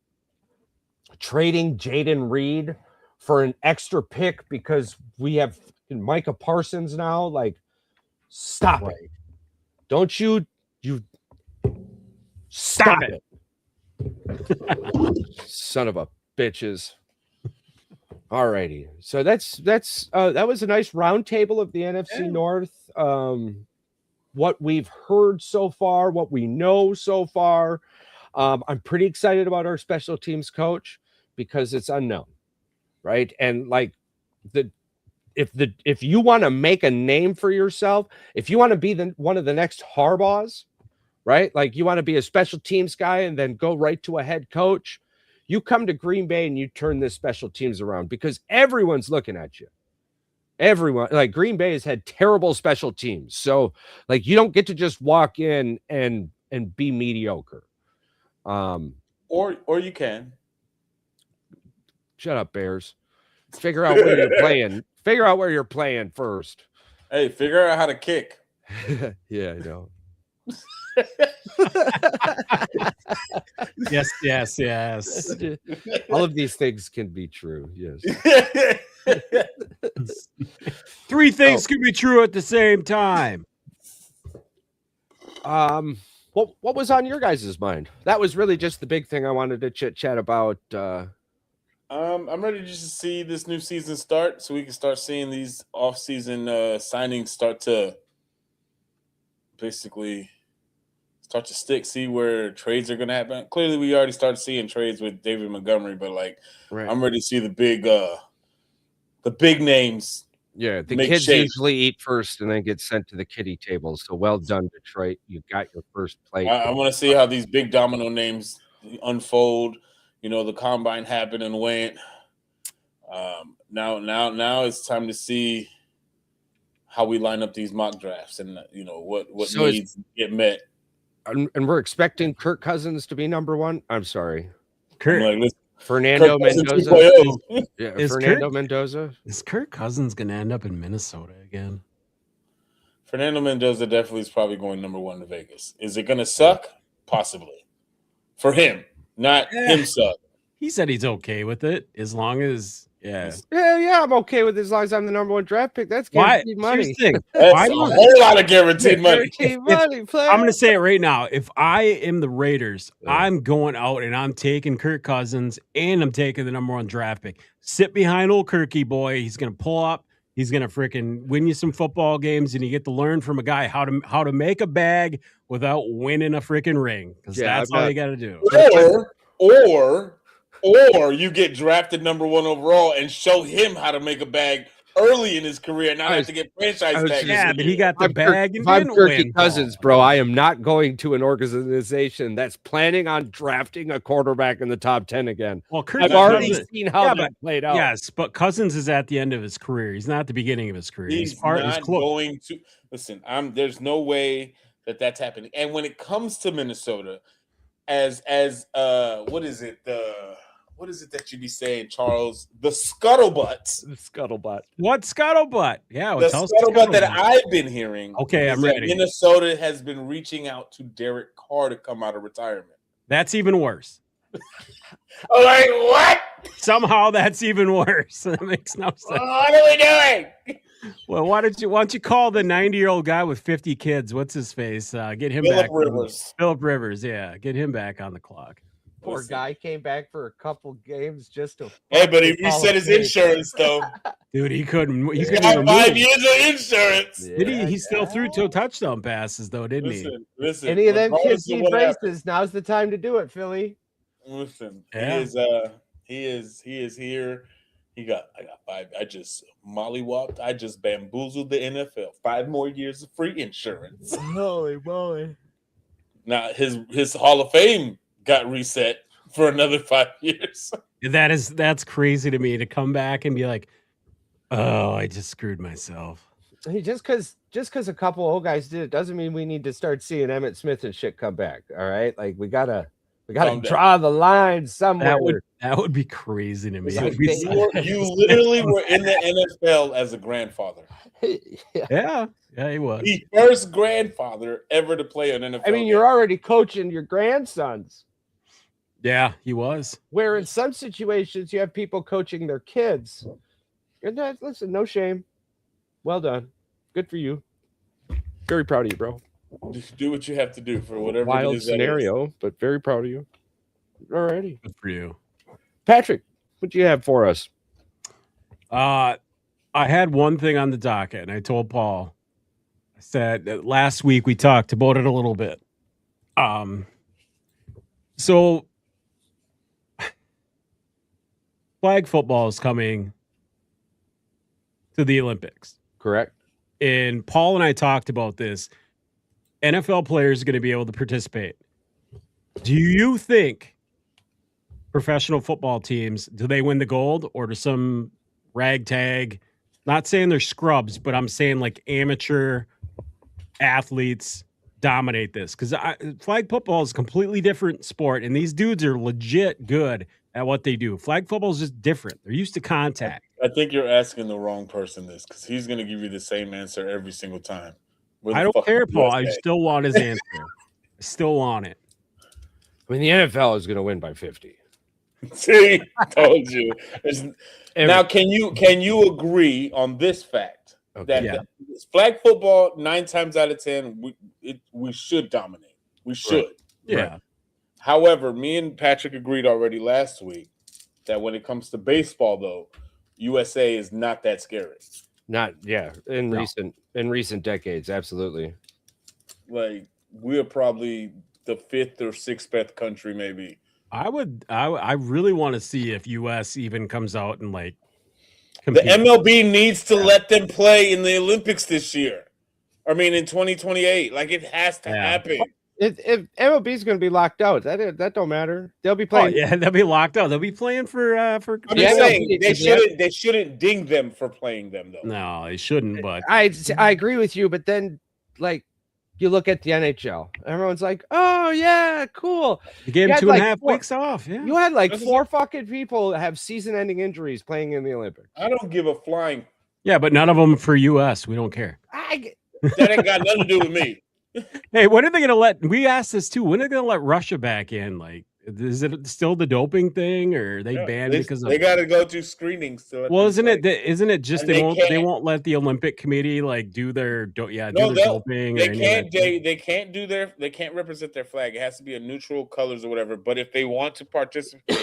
trading Jaden Reed for an extra pick because we have Micah Parsons now. Like, stop it. Don't you stop it. Son of a bitches. All righty. So that was a nice round table of the NFC North. What we've heard so far, what we know so far. I'm pretty excited about our special teams coach because it's unknown, right? And like if you want to make a name for yourself, if you want to be one of the next Harbaughs, right? Like, you want to be a special teams guy and then go right to a head coach, You come to Green Bay and you turn this special teams around because everyone's looking at you. Everyone, like Green Bay has had terrible special teams. So like you don't get to just walk in and be mediocre. Or you can. Shut up, Bears. Figure out where you're playing. Figure out where you're playing first. Hey, figure out how to kick. Yeah, I know. Yes. All of these things can be true. Yes. 3 things can be true at the same time. What was on your guys' mind? That was really just the big thing I wanted to chit chat about. I'm ready just to see this new season start, so we can start seeing these off-season signings start to basically start to stick. See where trades are going to happen. Clearly, we already started seeing trades with David Montgomery, but like Right. I'm ready to see the big names. Yeah, the make kids shape. usually eat first and then get sent to the kiddie table. So well done, Detroit. You got your first plate. I want to see how these big domino names unfold. You know, the combine happened and went. Now it's time to see how we line up these mock drafts and what So needs get met. And we're expecting Kirk Cousins to be number one. I'm sorry, Kirk, I'm like, Fernando Kirk Cousins Mendoza. 2.0. Yeah, Is Fernando Kirk- Mendoza. is Kirk Cousins going to end up in Minnesota again? Fernando Mendoza definitely is probably going number 1 to Vegas. Is it going to suck? Possibly. For him, not him suck. He said he's okay with it as long as Yeah, I'm okay with it as long as I'm the number 1 draft pick. That's Why? guaranteed money. Here's the thing. That's Why a don't- whole lot of guaranteed money. Guaranteed money, player. I'm going to say it right now. If I am the Raiders, I'm going out and I'm taking Kirk Cousins and I'm taking the number 1 draft pick. Sit behind old Kirky boy. He's going to pull up. He's going to freaking win you some football games, and you get to learn from a guy how to make a bag without winning a freaking ring, because that's all you got to do. Or you get drafted number 1 overall and show him how to make a bag early in his career, not have to get franchise tag. Yeah, but he got the bag and if I'm didn't Kirky win. Cousins, bro, I am not going to an organization that's planning on drafting a quarterback in the top 10 again. Well, Kirk I've already Cousins- seen how Yeah, that played out. Yes, but Cousins is at the end of his career. He's not at the beginning of his career. He's close. not going to listen. There's no way that's happening. And when it comes to Minnesota, as what is it that you be saying, Charles? The scuttlebutt. The scuttlebutt. What scuttlebutt? Yeah, The tell us scuttlebutt that I've been hearing. Okay, is I'm that ready. Minnesota has been reaching out to Derek Carr to come out of retirement. That's even worse. Like what? Somehow that's even worse. That makes no sense. What are we doing? Well, why don't you call the 90-year-old guy with 50 kids? What's his face? Get him Phillip back. Rivers. Phillip Rivers, yeah. Get him back on the clock. Poor Listen. guy came back for a couple games just to. Hey, but he fucking call reset a his game. insurance though. Dude, he couldn't He even got 5 move. years of insurance. Did he? Yeah, He still threw yeah. 2 touchdown passes though, didn't he? Listen. Any of them regardless kids of need what happens, braces. Now's the time to do it, Philly. Listen, Yeah. he is here. I got 5. I just mollywopped. I just bamboozled the NFL. 5 more years of free insurance. Holy moly! Now his Hall of Fame got reset for another 5 years. That's crazy to me to come back and be like, oh, I just screwed myself. Hey, just because a couple old guys did it doesn't mean we need to start seeing Emmitt Smith and shit come back. All right, like we gotta Calm down. draw the line somewhere. That would be crazy to me. Like, It'd be they- so- You literally were in the NFL as a grandfather. Yeah. yeah, he was. The first grandfather ever to play an NFL. I mean, you're already coaching your grandsons. Yeah, he was. Where in some situations you have people coaching their kids. And listen, no shame. Well done. Good for you. Very proud of you, bro. Just do what you have to do for whatever Wild it is that scenario, but very proud of you. Alrighty. Good for you. Patrick, what do you have for us? I had one thing on the docket, and I told Paul. I said that last week we talked about it a little bit. So flag football is coming to the Olympics. Correct. And Paul and I talked about this. NFL players are going to be able to participate. Do you think professional football teams, do they win the gold, or do some ragtag, not saying they're scrubs, but I'm saying like amateur athletes dominate this? Because flag football is a completely different sport, and these dudes are legit good at what they do. Flag football is just different. They're used to contact. I think you're asking the wrong person this, because he's going to give you the same answer every single time. Where I the don't fuck care, is Paul. I USA? still want his answer. I still want it. I mean, the NFL is going to win by 50. See, told you. Every- Now, can you agree on this fact that Yeah. the flag football 9 times out of 10 we should dominate. We should. Yeah. However, me and Patrick agreed already last week that when it comes to baseball, though, USA is not that scary. Not in No. recent decades, absolutely. Like, we're probably the 5th or 6th best country, maybe. I really want to see if US even comes out and like The compete. MLB needs to let them play in the Olympics this year. I mean, in 2028. Like, it has to Yeah. happen. If MLB is going to be locked out, that don't matter. They'll be Oh playing. yeah, they'll be locked out. They'll be playing for. I'm Yeah, just no, saying but- they shouldn't ding them for playing them, though. No, they shouldn't. But I agree with you, but then like you look at the NHL, everyone's like, "Oh yeah, cool." you gave You them had 2.5 like four- weeks off. Yeah. You had like That's 4 fucking people have season-ending injuries playing in the Olympics. I don't give a flying. Yeah, but none of them for US. We don't care. That ain't got nothing to do with me. Hey, when are they going to let? We asked this too. When are they going to let Russia back in? Like, is it still the doping thing, or are they Yeah, banned they, because of? they got to go through screenings. Well, isn't it just And they won't can't- won't let the Olympic Committee like do their do their No, doping? They or any of can't. that shit? They can't do they can't represent their flag. It has to be a neutral colors or whatever. But if they want to participate,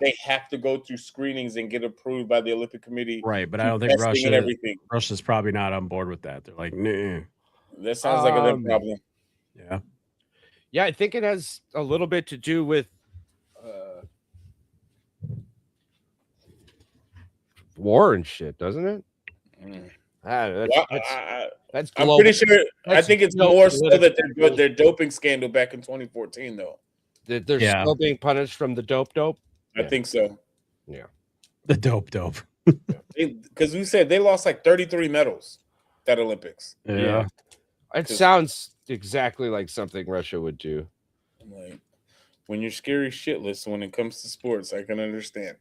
they have to go through screenings and get approved by the Olympic Committee. Right, but I do don't think testing and everything. Russia's probably not on board with that. They're like, nah. That sounds like a them problem. Yeah. Yeah, I think it has a little bit to do with war and shit, doesn't it? Mm. That's I'm global. pretty sure. I That's think it's no more so that political- their doping scandal back in 2014, though. that they're Yeah. still being punished from the dope. I Yeah. think so. The dope. Because we said they lost like 33 medals that Olympics. Yeah. It sounds exactly like something Russia would do. I'm like, when you're scary shitless when it comes to sports, I can understand.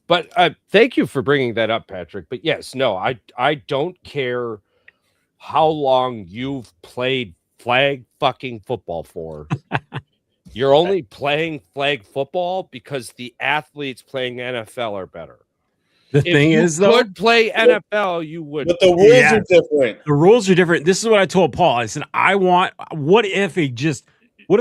But thank you for bringing that up, Patrick. But yes, no, I don't care how long you've played flag fucking football for. You're only playing flag football because the athletes playing NFL are better. The thing is, though, could play NFL, you would. But the rules Yeah. are different. the rules are different. This is what I told Paul. I said, what if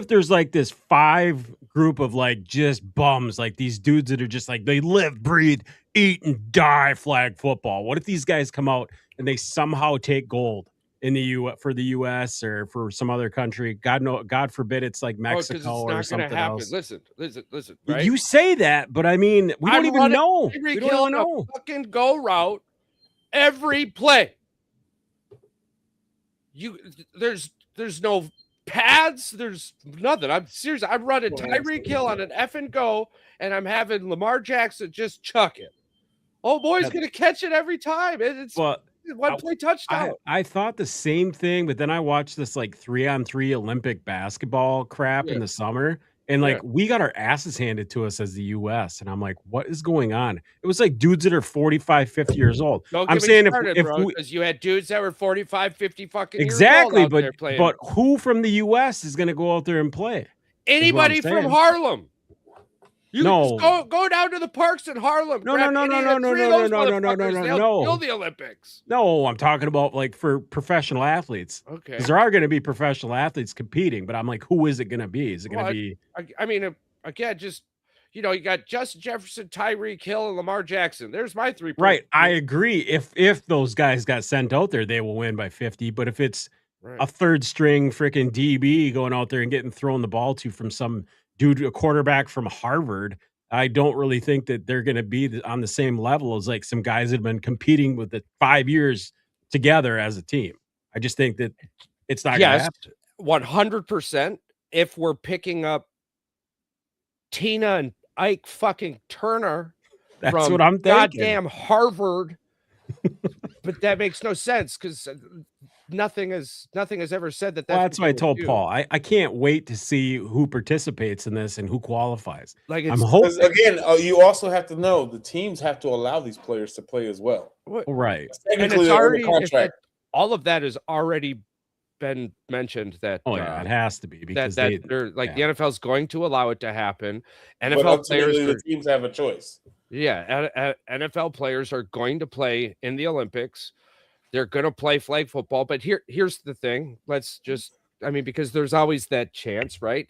there's like this 5 group of like just bums, like these dudes that are just like, they live, breathe, eat, and die flag football. What if these guys come out and they somehow take gold in the for the US or for some other country? God forbid it's like Mexico or something else. Listen. Right? You say that, but I mean, we don't I'm even running know. every We don't kill even on a know. fucking go route every play. There's no pads. There's nothing. I'm serious. I'm running Tyreek Hill on an effing go, and I'm having Lamar Jackson just chuck it. Oh boy's gonna catch it every time. It's But one play touchdown. I thought the same thing, but then I watched this like 3-on-3 Olympic basketball crap in the summer, and like we got our asses handed to us as the US, and I'm like, what is going on? It was like dudes that are 45, 50 years old. Don't I'm get me saying started, if bro, we, because you had dudes that were 45, 50 fucking exactly, years old out there playing. but who from the US is going to go out there and play? Anybody from saying. Harlem. You No. just go down to the parks in Harlem. No, grab no, any no, of no, three no, of no, those no, no, no, motherfuckers, no, they'll no. kill the Olympics. No, I'm talking about like for professional athletes. Okay. Because there are going to be professional athletes competing, but I'm like, who is it going to be? Is it going to be? I mean, again, just you got Justin Jefferson, Tyreek Hill, and Lamar Jackson. There's my 3 points. Right. I agree. If those guys got sent out there, they will win by 50. But if it's a third string freaking DB going out there and getting thrown the ball to from some dude, a quarterback from Harvard, I don't really think that they're going to be on the same level as like some guys that have been competing with it 5 years together as a team. I just think that it's not going to happen. 100%. If we're picking up Tina and Ike fucking Turner That's from what I'm thinking. goddamn Harvard. But that makes no sense because nothing has ever said that. Well, that's what I told do. Paul. I can't wait to see who participates in this and who qualifies. Like I'm it's hoping. Because again, you also have to know the teams have to allow these players to play as well. Right. and Technically, it's they're already under contract. all of that has already been mentioned that Oh yeah, it has to be because they're like the NFL is going to allow it to happen. But NFL players, ultimately, the teams have a choice. yeah, NFL players are going to play in the Olympics. They're going to play flag football. But here's the thing. Let's just, I mean, because there's always that chance, right?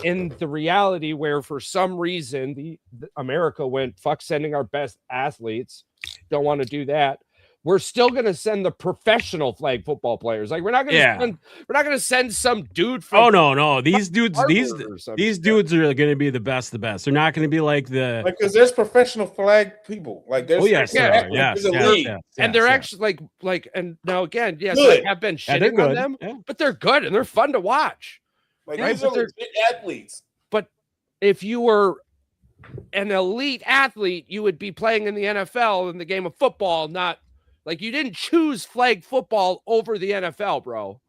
In the reality where for some reason the America went, fuck sending our best athletes, don't want to do that. We're still going to send the professional flag football players. Like we're not going to send some dude from no. These dudes, Harvard these dudes are going to be the best. They're not going to be like the because there's professional flag people. Like there's yes, and they're actually like and now again, yes, good. I have been shitting on them, but they're good and they're fun to watch. Like right? these are legit athletes. But if you were an elite athlete, you would be playing in the NFL in the game of football, not like you didn't choose flag football over the NFL, bro.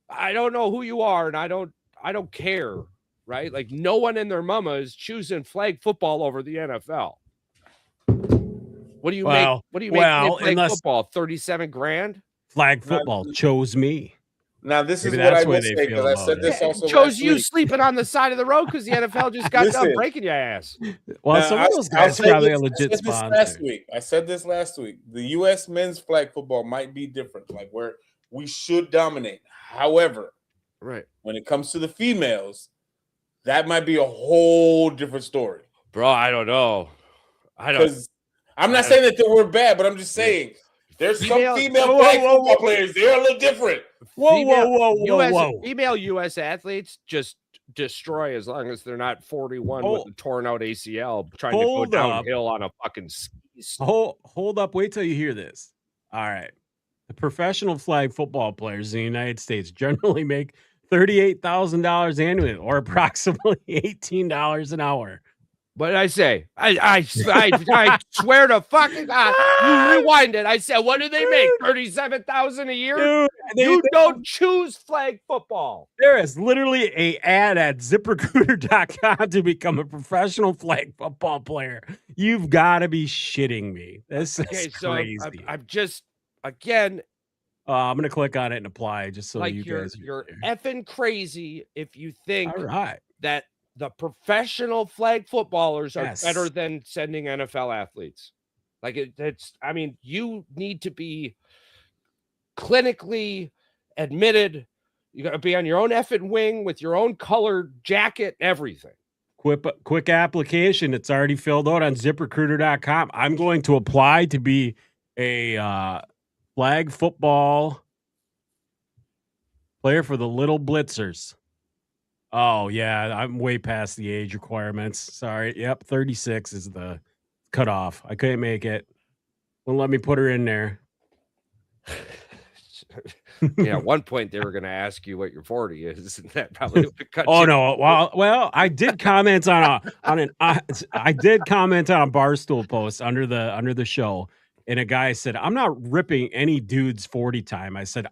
I don't know who you are, and I don't care, right? Like no one and their mama is choosing flag football over the NFL. What do you make? What do you make flag football? 37 grand? Flag football chose me. Now this is what I will say because I said this also chose you sleeping on the side of the road because the NFL just got done breaking your ass. Well, some of those guys probably a legit sponsor. I said this last week. The U.S. men's flag football might be different, like where we should dominate. However, right when it comes to the females, that might be a whole different story. Bro, I don't know. I'm not saying that they were bad, but I'm just saying there's some female flag football players. They're a little different. Whoa. Female U.S. athletes just destroy as long as they're not 41 with a torn out ACL trying to go downhill on a fucking skis. Hold up. Wait till you hear this. All right. The professional flag football players in the United States generally make $38,000 annually or approximately $18 an hour. What did I say? I swear to fucking God. You rewind it. I said, what do they make? $37,000 a year? Dude, you don't choose flag football. There is literally an ad at ZipRecruiter.com to become a professional flag football player. You've got to be shitting me. This is crazy. So I'm just again. I'm gonna click on it and apply just so like you guys. You're effing crazy if you think that the professional flag footballers are better than sending NFL athletes. Like it's, I mean, you need to be clinically admitted. You got to be on your own effing wing with your own colored jacket, everything. Quick application. It's already filled out on ZipRecruiter.com. I'm going to apply to be a flag football player for the Little Blitzers. Oh, yeah, I'm way past the age requirements. Sorry. Yep, 36 is the cutoff. I couldn't make it. Won't let me put her in there. Yeah, at one point they were going to ask you what your 40 is, and that probably would cut you. No. Well, I did comment I did comment on a Barstool post under the show, and a guy said, "I'm not ripping any dude's 40 time." I said,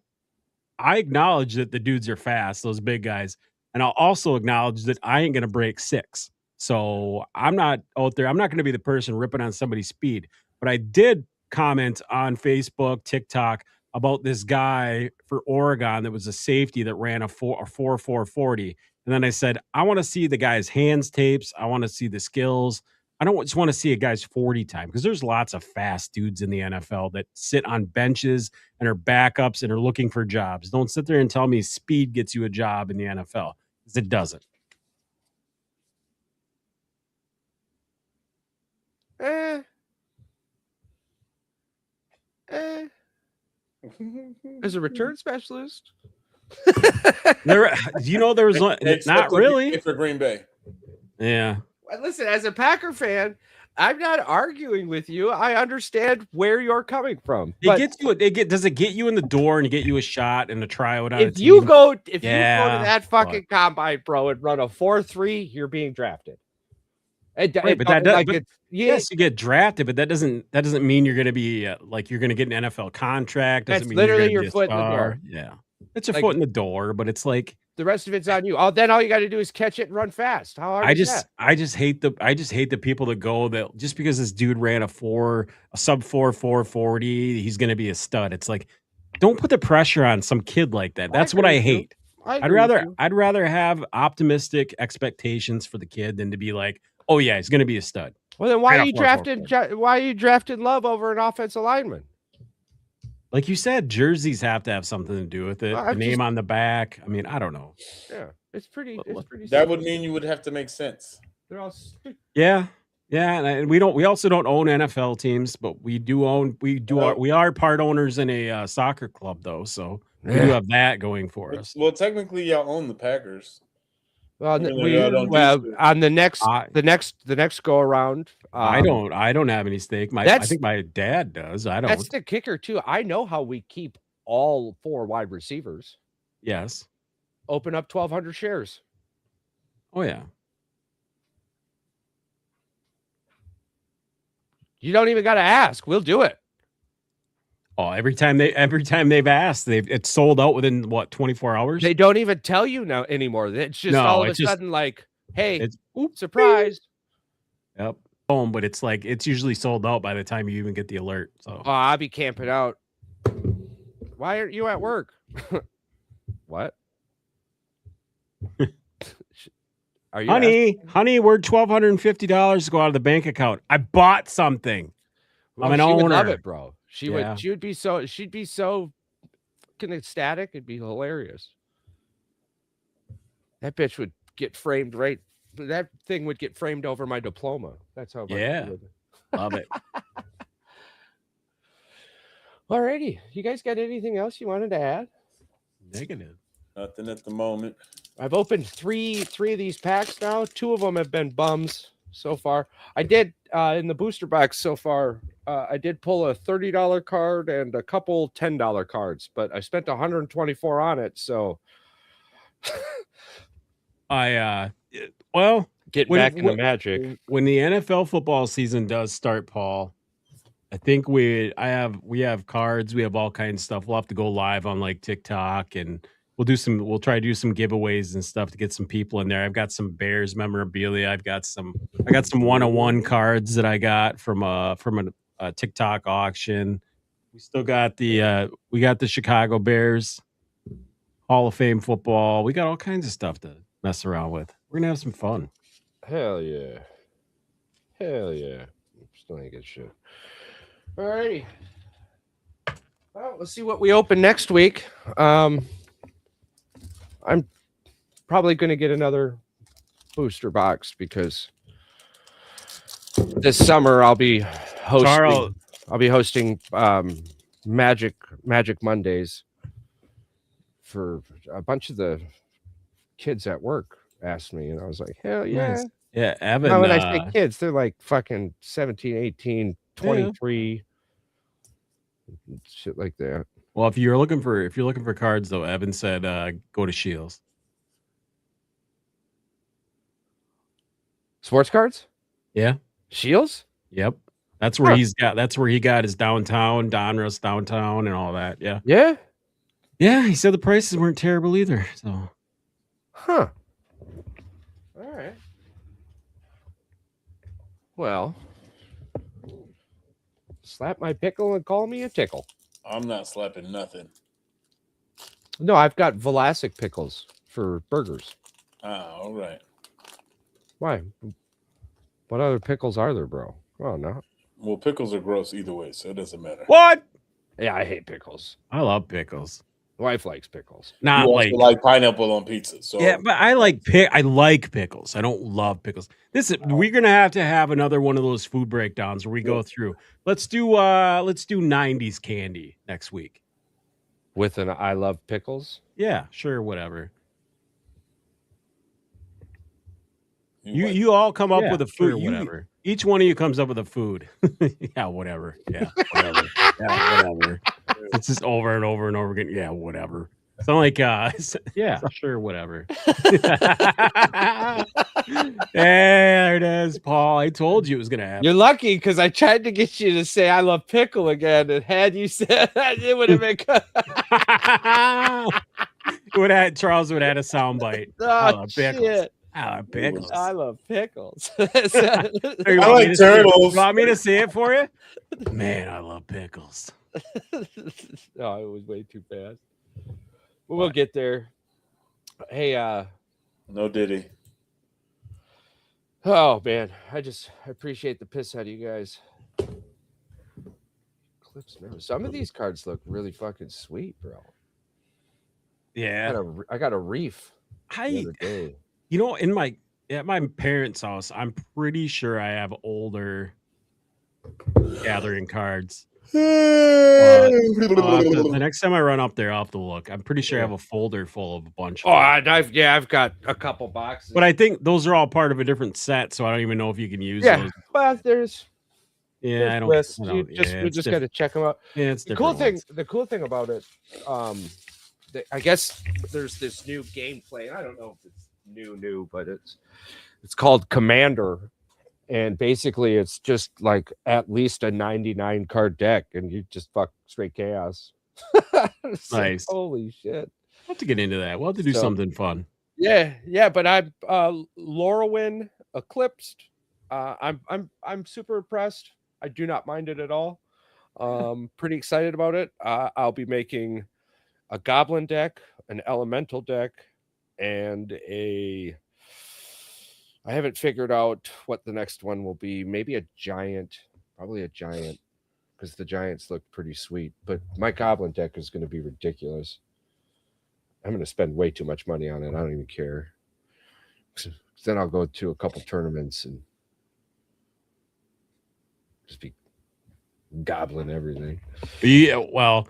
"I acknowledge that the dudes are fast, those big guys." And I'll also acknowledge that I ain't going to break 6. So I'm not out there. I'm not going to be the person ripping on somebody's speed. But I did comment on Facebook, TikTok about this guy for Oregon that was a safety that ran a 4.40. And then I said, I want to see the guy's hands tapes. I want to see the skills. I don't just want to see a guy's 40 time because there's lots of fast dudes in the NFL that sit on benches and are backups and are looking for jobs. Don't sit there and tell me speed gets you a job in the NFL because it doesn't. As a return specialist, there was not really for Green Bay. Yeah. Listen, as a Packer fan, I'm not arguing with you. I understand where you're coming from. Does it get you in the door and get you a shot and a tryout on if you go to that fucking combine, bro, and run a 4.3, you're being drafted. Right, but like yes, you get drafted, but that doesn't mean you're going to be like you're going to get an NFL contract. Doesn't That's mean you're literally going to your be a foot in the door. star. Yeah, it's your Like- foot in the door, but it's like The rest of it's on you. Then all you got to do is catch it and run fast. How hard is that? I just hate the people that go that just because this dude ran a sub 4.40, he's going to be a stud. It's like, don't put the pressure on some kid like that. That's what agree I with you. hate. agree with I'd rather have optimistic expectations for the kid than to be like, oh yeah, he's going to be a stud. Well, then why Right are you off 4.40. why are you drafting Love over an offensive lineman? Like you said, jerseys have to have something to do with it. Well, The I'm name just- on the back. I mean, I don't know. Yeah, it's pretty. That simple. would mean you would have to make sense. They're all Yeah. Yeah, and we also don't own NFL teams, but we are part owners in a soccer club though, so we do have that going for us. Well, technically, y'all own the Packers. Well, Even though y'all don't well do so. on the next I- the next go around. I don't have any stake. I think my dad does. I don't. That's the kicker too. I know how we keep all 4 wide receivers. Yes. Open up 1,200 shares. Oh yeah. You don't even got to ask. We'll do it. Oh, every time they've asked, it's sold out within what 24 hours. They don't even tell you now anymore. It's just No, all of a it's just- sudden like, hey, It's surprise. Yep. Home, but it's like it's usually sold out by the time you even get the alert. So Oh, I'll be camping out. Why aren't you at work? What? Are you honey, we're $1,250 to go out of the bank account. I bought something. I'm an she would love owner. it, bro. Yeah. She'd be so fucking ecstatic. It'd be hilarious. That bitch would get framed right. That thing would get framed over my diploma. That's how much Yeah. she would. Love it. Alrighty. You guys got anything else you wanted to add? Negative. Nothing at the moment. I've opened three of these packs now. 2 of them have been bums so far. I did in the booster box so far. I did pull a $30 card and a couple $10 cards, but I spent 124 on it. So getting back into Magic. When the NFL football season does start, Paul, I think we have cards, we have all kinds of stuff. We'll have to go live on like TikTok and we'll try to do some giveaways and stuff to get some people in there. I've got some Bears memorabilia. I got some 101 cards that I got from a TikTok auction. We still got the Chicago Bears Hall of Fame football. We got all kinds of stuff to mess around with. We're gonna have some fun. Hell yeah. Still ain't good shit. Alrighty. Well, let's see what we open next week. I'm probably going to get another booster box because this summer I'll be hosting Magic Mondays for a bunch of the kids at work asked me, and I was like, hell yeah. Nice. Yeah, Evan. Now, when I say kids, they're like fucking 17, 18, 23, shit like that. Well, if you're looking for cards, though, Evan said go to Shields. Sports cards? Yeah. Shields? Yep. That's where he got his downtown, Donruss downtown, and all that. Yeah. Yeah. Yeah. He said the prices weren't terrible either. So. Huh. All right. Well, slap my pickle and call me a tickle. I'm not slapping nothing. No, I've got Vlasic pickles for burgers. All right. Why? What other pickles are there, bro? Oh, no. Well, pickles are gross either way, so it doesn't matter. What? Yeah, I hate pickles. I love pickles. Wife likes pickles. Not You also like pineapple on pizza. So yeah, but I like pickles. I don't love pickles. We're gonna have to have another one of those food breakdowns where we go through. Let's do 90s candy next week. With an I love pickles? Yeah, sure, whatever. you like- You all come up with a sure, food. whatever. Each one of you comes up with a food. Yeah, whatever. Yeah, whatever. Yeah, whatever. It's just over and over and over again. Yeah, whatever. Sound like yeah, sure, whatever. There it is, Paul. I told you it was gonna happen. You're lucky because I tried to get you to say I love pickle again, and had you said that, it would have been good. Charles would have had a soundbite. I love pickles. Shit. I love pickles. I love pickles. Here, you I want me like to say it? turtles. You want me to say it for you? Man, I love pickles. No, it was way too fast. But we'll get there. Hey, No Diddy. oh man, I appreciate the piss out of you guys. Clips nervous. Some of these cards look really fucking sweet, bro. Yeah. I got a reef the I other day. You know, at my parents' house, I'm pretty sure I have older gathering cards. The next time I run up there, I'll have to look. I'm pretty sure I have a folder full of a bunch. Oh, I've got a couple boxes. But I think those are all part of a different set, so I don't even know if you can use those. Well, there's Yeah, lists. I don't. We Yeah, just got to check them out. Yeah, it's The cool different thing, the cool thing about it, I guess there's this new gameplay. I don't know if it's new, but it's called Commander, and basically it's just like at least a 99 card deck, and you just fuck straight chaos. It's like, Nice. holy shit! We'll have to get into that. We'll have to do something fun. Yeah. But I'm Lorwyn Eclipsed. I'm super impressed. I do not mind it at all. Pretty excited about it. I'll be making a goblin deck, an elemental deck, and I haven't figured out what the next one will be. Maybe a giant, probably a giant, because the giants look pretty sweet. But my goblin deck is going to be ridiculous. I'm going to spend way too much money on it. I don't even care. Then I'll go to a couple tournaments and just be gobbling everything. Yeah, well,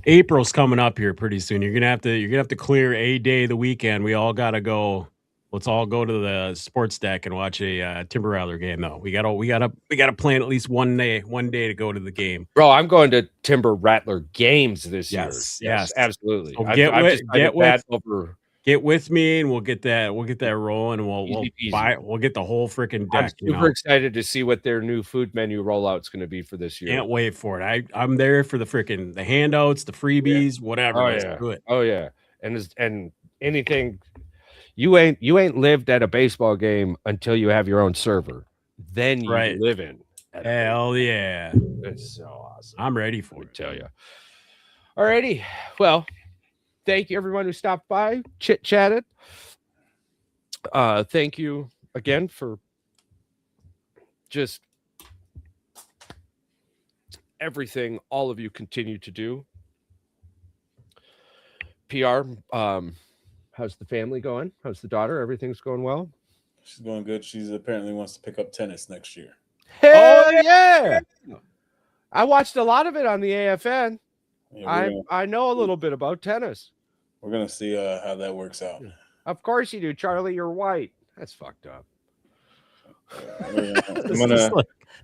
April's coming up here pretty soon. You're gonna have to clear a day of the weekend. We all gotta go. Let's all go to the sports deck and watch a Timber Rattler game. Though we gotta plan at least one day to go to the game. Bro, I'm going to Timber Rattler games this year. Yes, absolutely. So Get with me, and we'll get that rolling, and we'll get the whole freaking deck. I'm super excited to see what their new food menu rollout's going to be for this year. Can't wait for it. I'm there for the handouts, the freebies, whatever. Let's do it. Oh yeah, and anything. You ain't lived at a baseball game until you have your own server. Then you live in. Hell yeah, it's so awesome. I'm ready for it. Tell you. Alrighty, well. Thank you, everyone who stopped by, chit-chatted. Thank you again for just everything all of you continue to do. PR, how's the family going? How's the daughter? Everything's going well? She's going good. She's apparently wants to pick up tennis next year. Hell yeah! I watched a lot of it on the AFN. Yeah, I know a little bit about tennis. We're gonna see how that works out. Of course you do, Charlie. You're white. That's fucked up.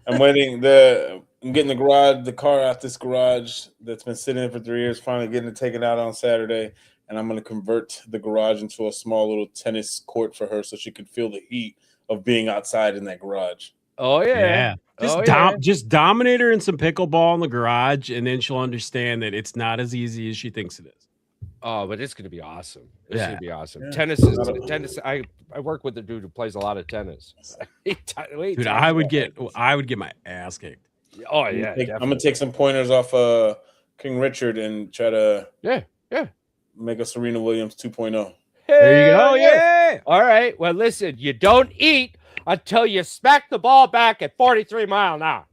I'm waiting. I'm getting the car out this garage that's been sitting there for 3 years. Finally getting it taken out on Saturday, and I'm gonna convert the garage into a small little tennis court for her, so she can feel the heat of being outside in that garage. Oh yeah. Just dominate her in some pickleball in the garage, and then she'll understand that it's not as easy as she thinks it is. Oh, but it's going to be awesome. It's going to be awesome. Yeah. Tennis. I work with a dude who plays a lot of tennis. Dude, I would get my ass kicked. Oh yeah. I'm gonna take some pointers off King Richard and try to make a Serena Williams 2.0. There you go. Yeah. All right. Well, listen, you don't eat until you smack the ball back at 43 miles an hour.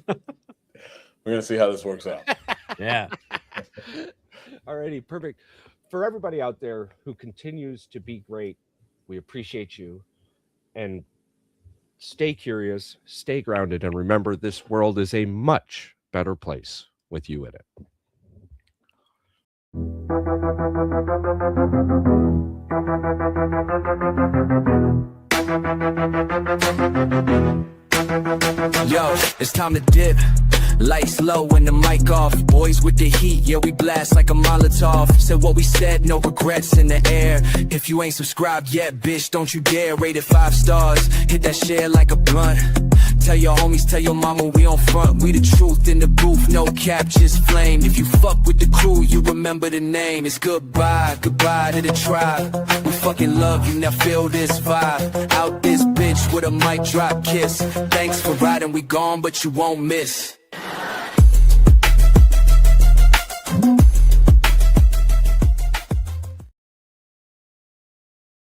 We're gonna see how this works out. Yeah. Alrighty, perfect. For everybody out there who continues to be great, we appreciate you. And stay curious, stay grounded, and remember this world is a much better place with you in it. Yo, it's time to dip. Lights low and the mic off. Boys with the heat, yeah, we blast like a Molotov. Said what we said, no regrets in the air. If you ain't subscribed yet, bitch, don't you dare. Rate it 5 stars, hit that share like a blunt. Tell your homies, tell your mama we on front. We the truth in the booth, no cap, just flame. If you fuck with the crew, you remember the name. It's goodbye, goodbye to the tribe. We fucking love you, now feel this vibe. Out this bitch with a mic drop kiss. Thanks for riding, we gone, but you won't miss.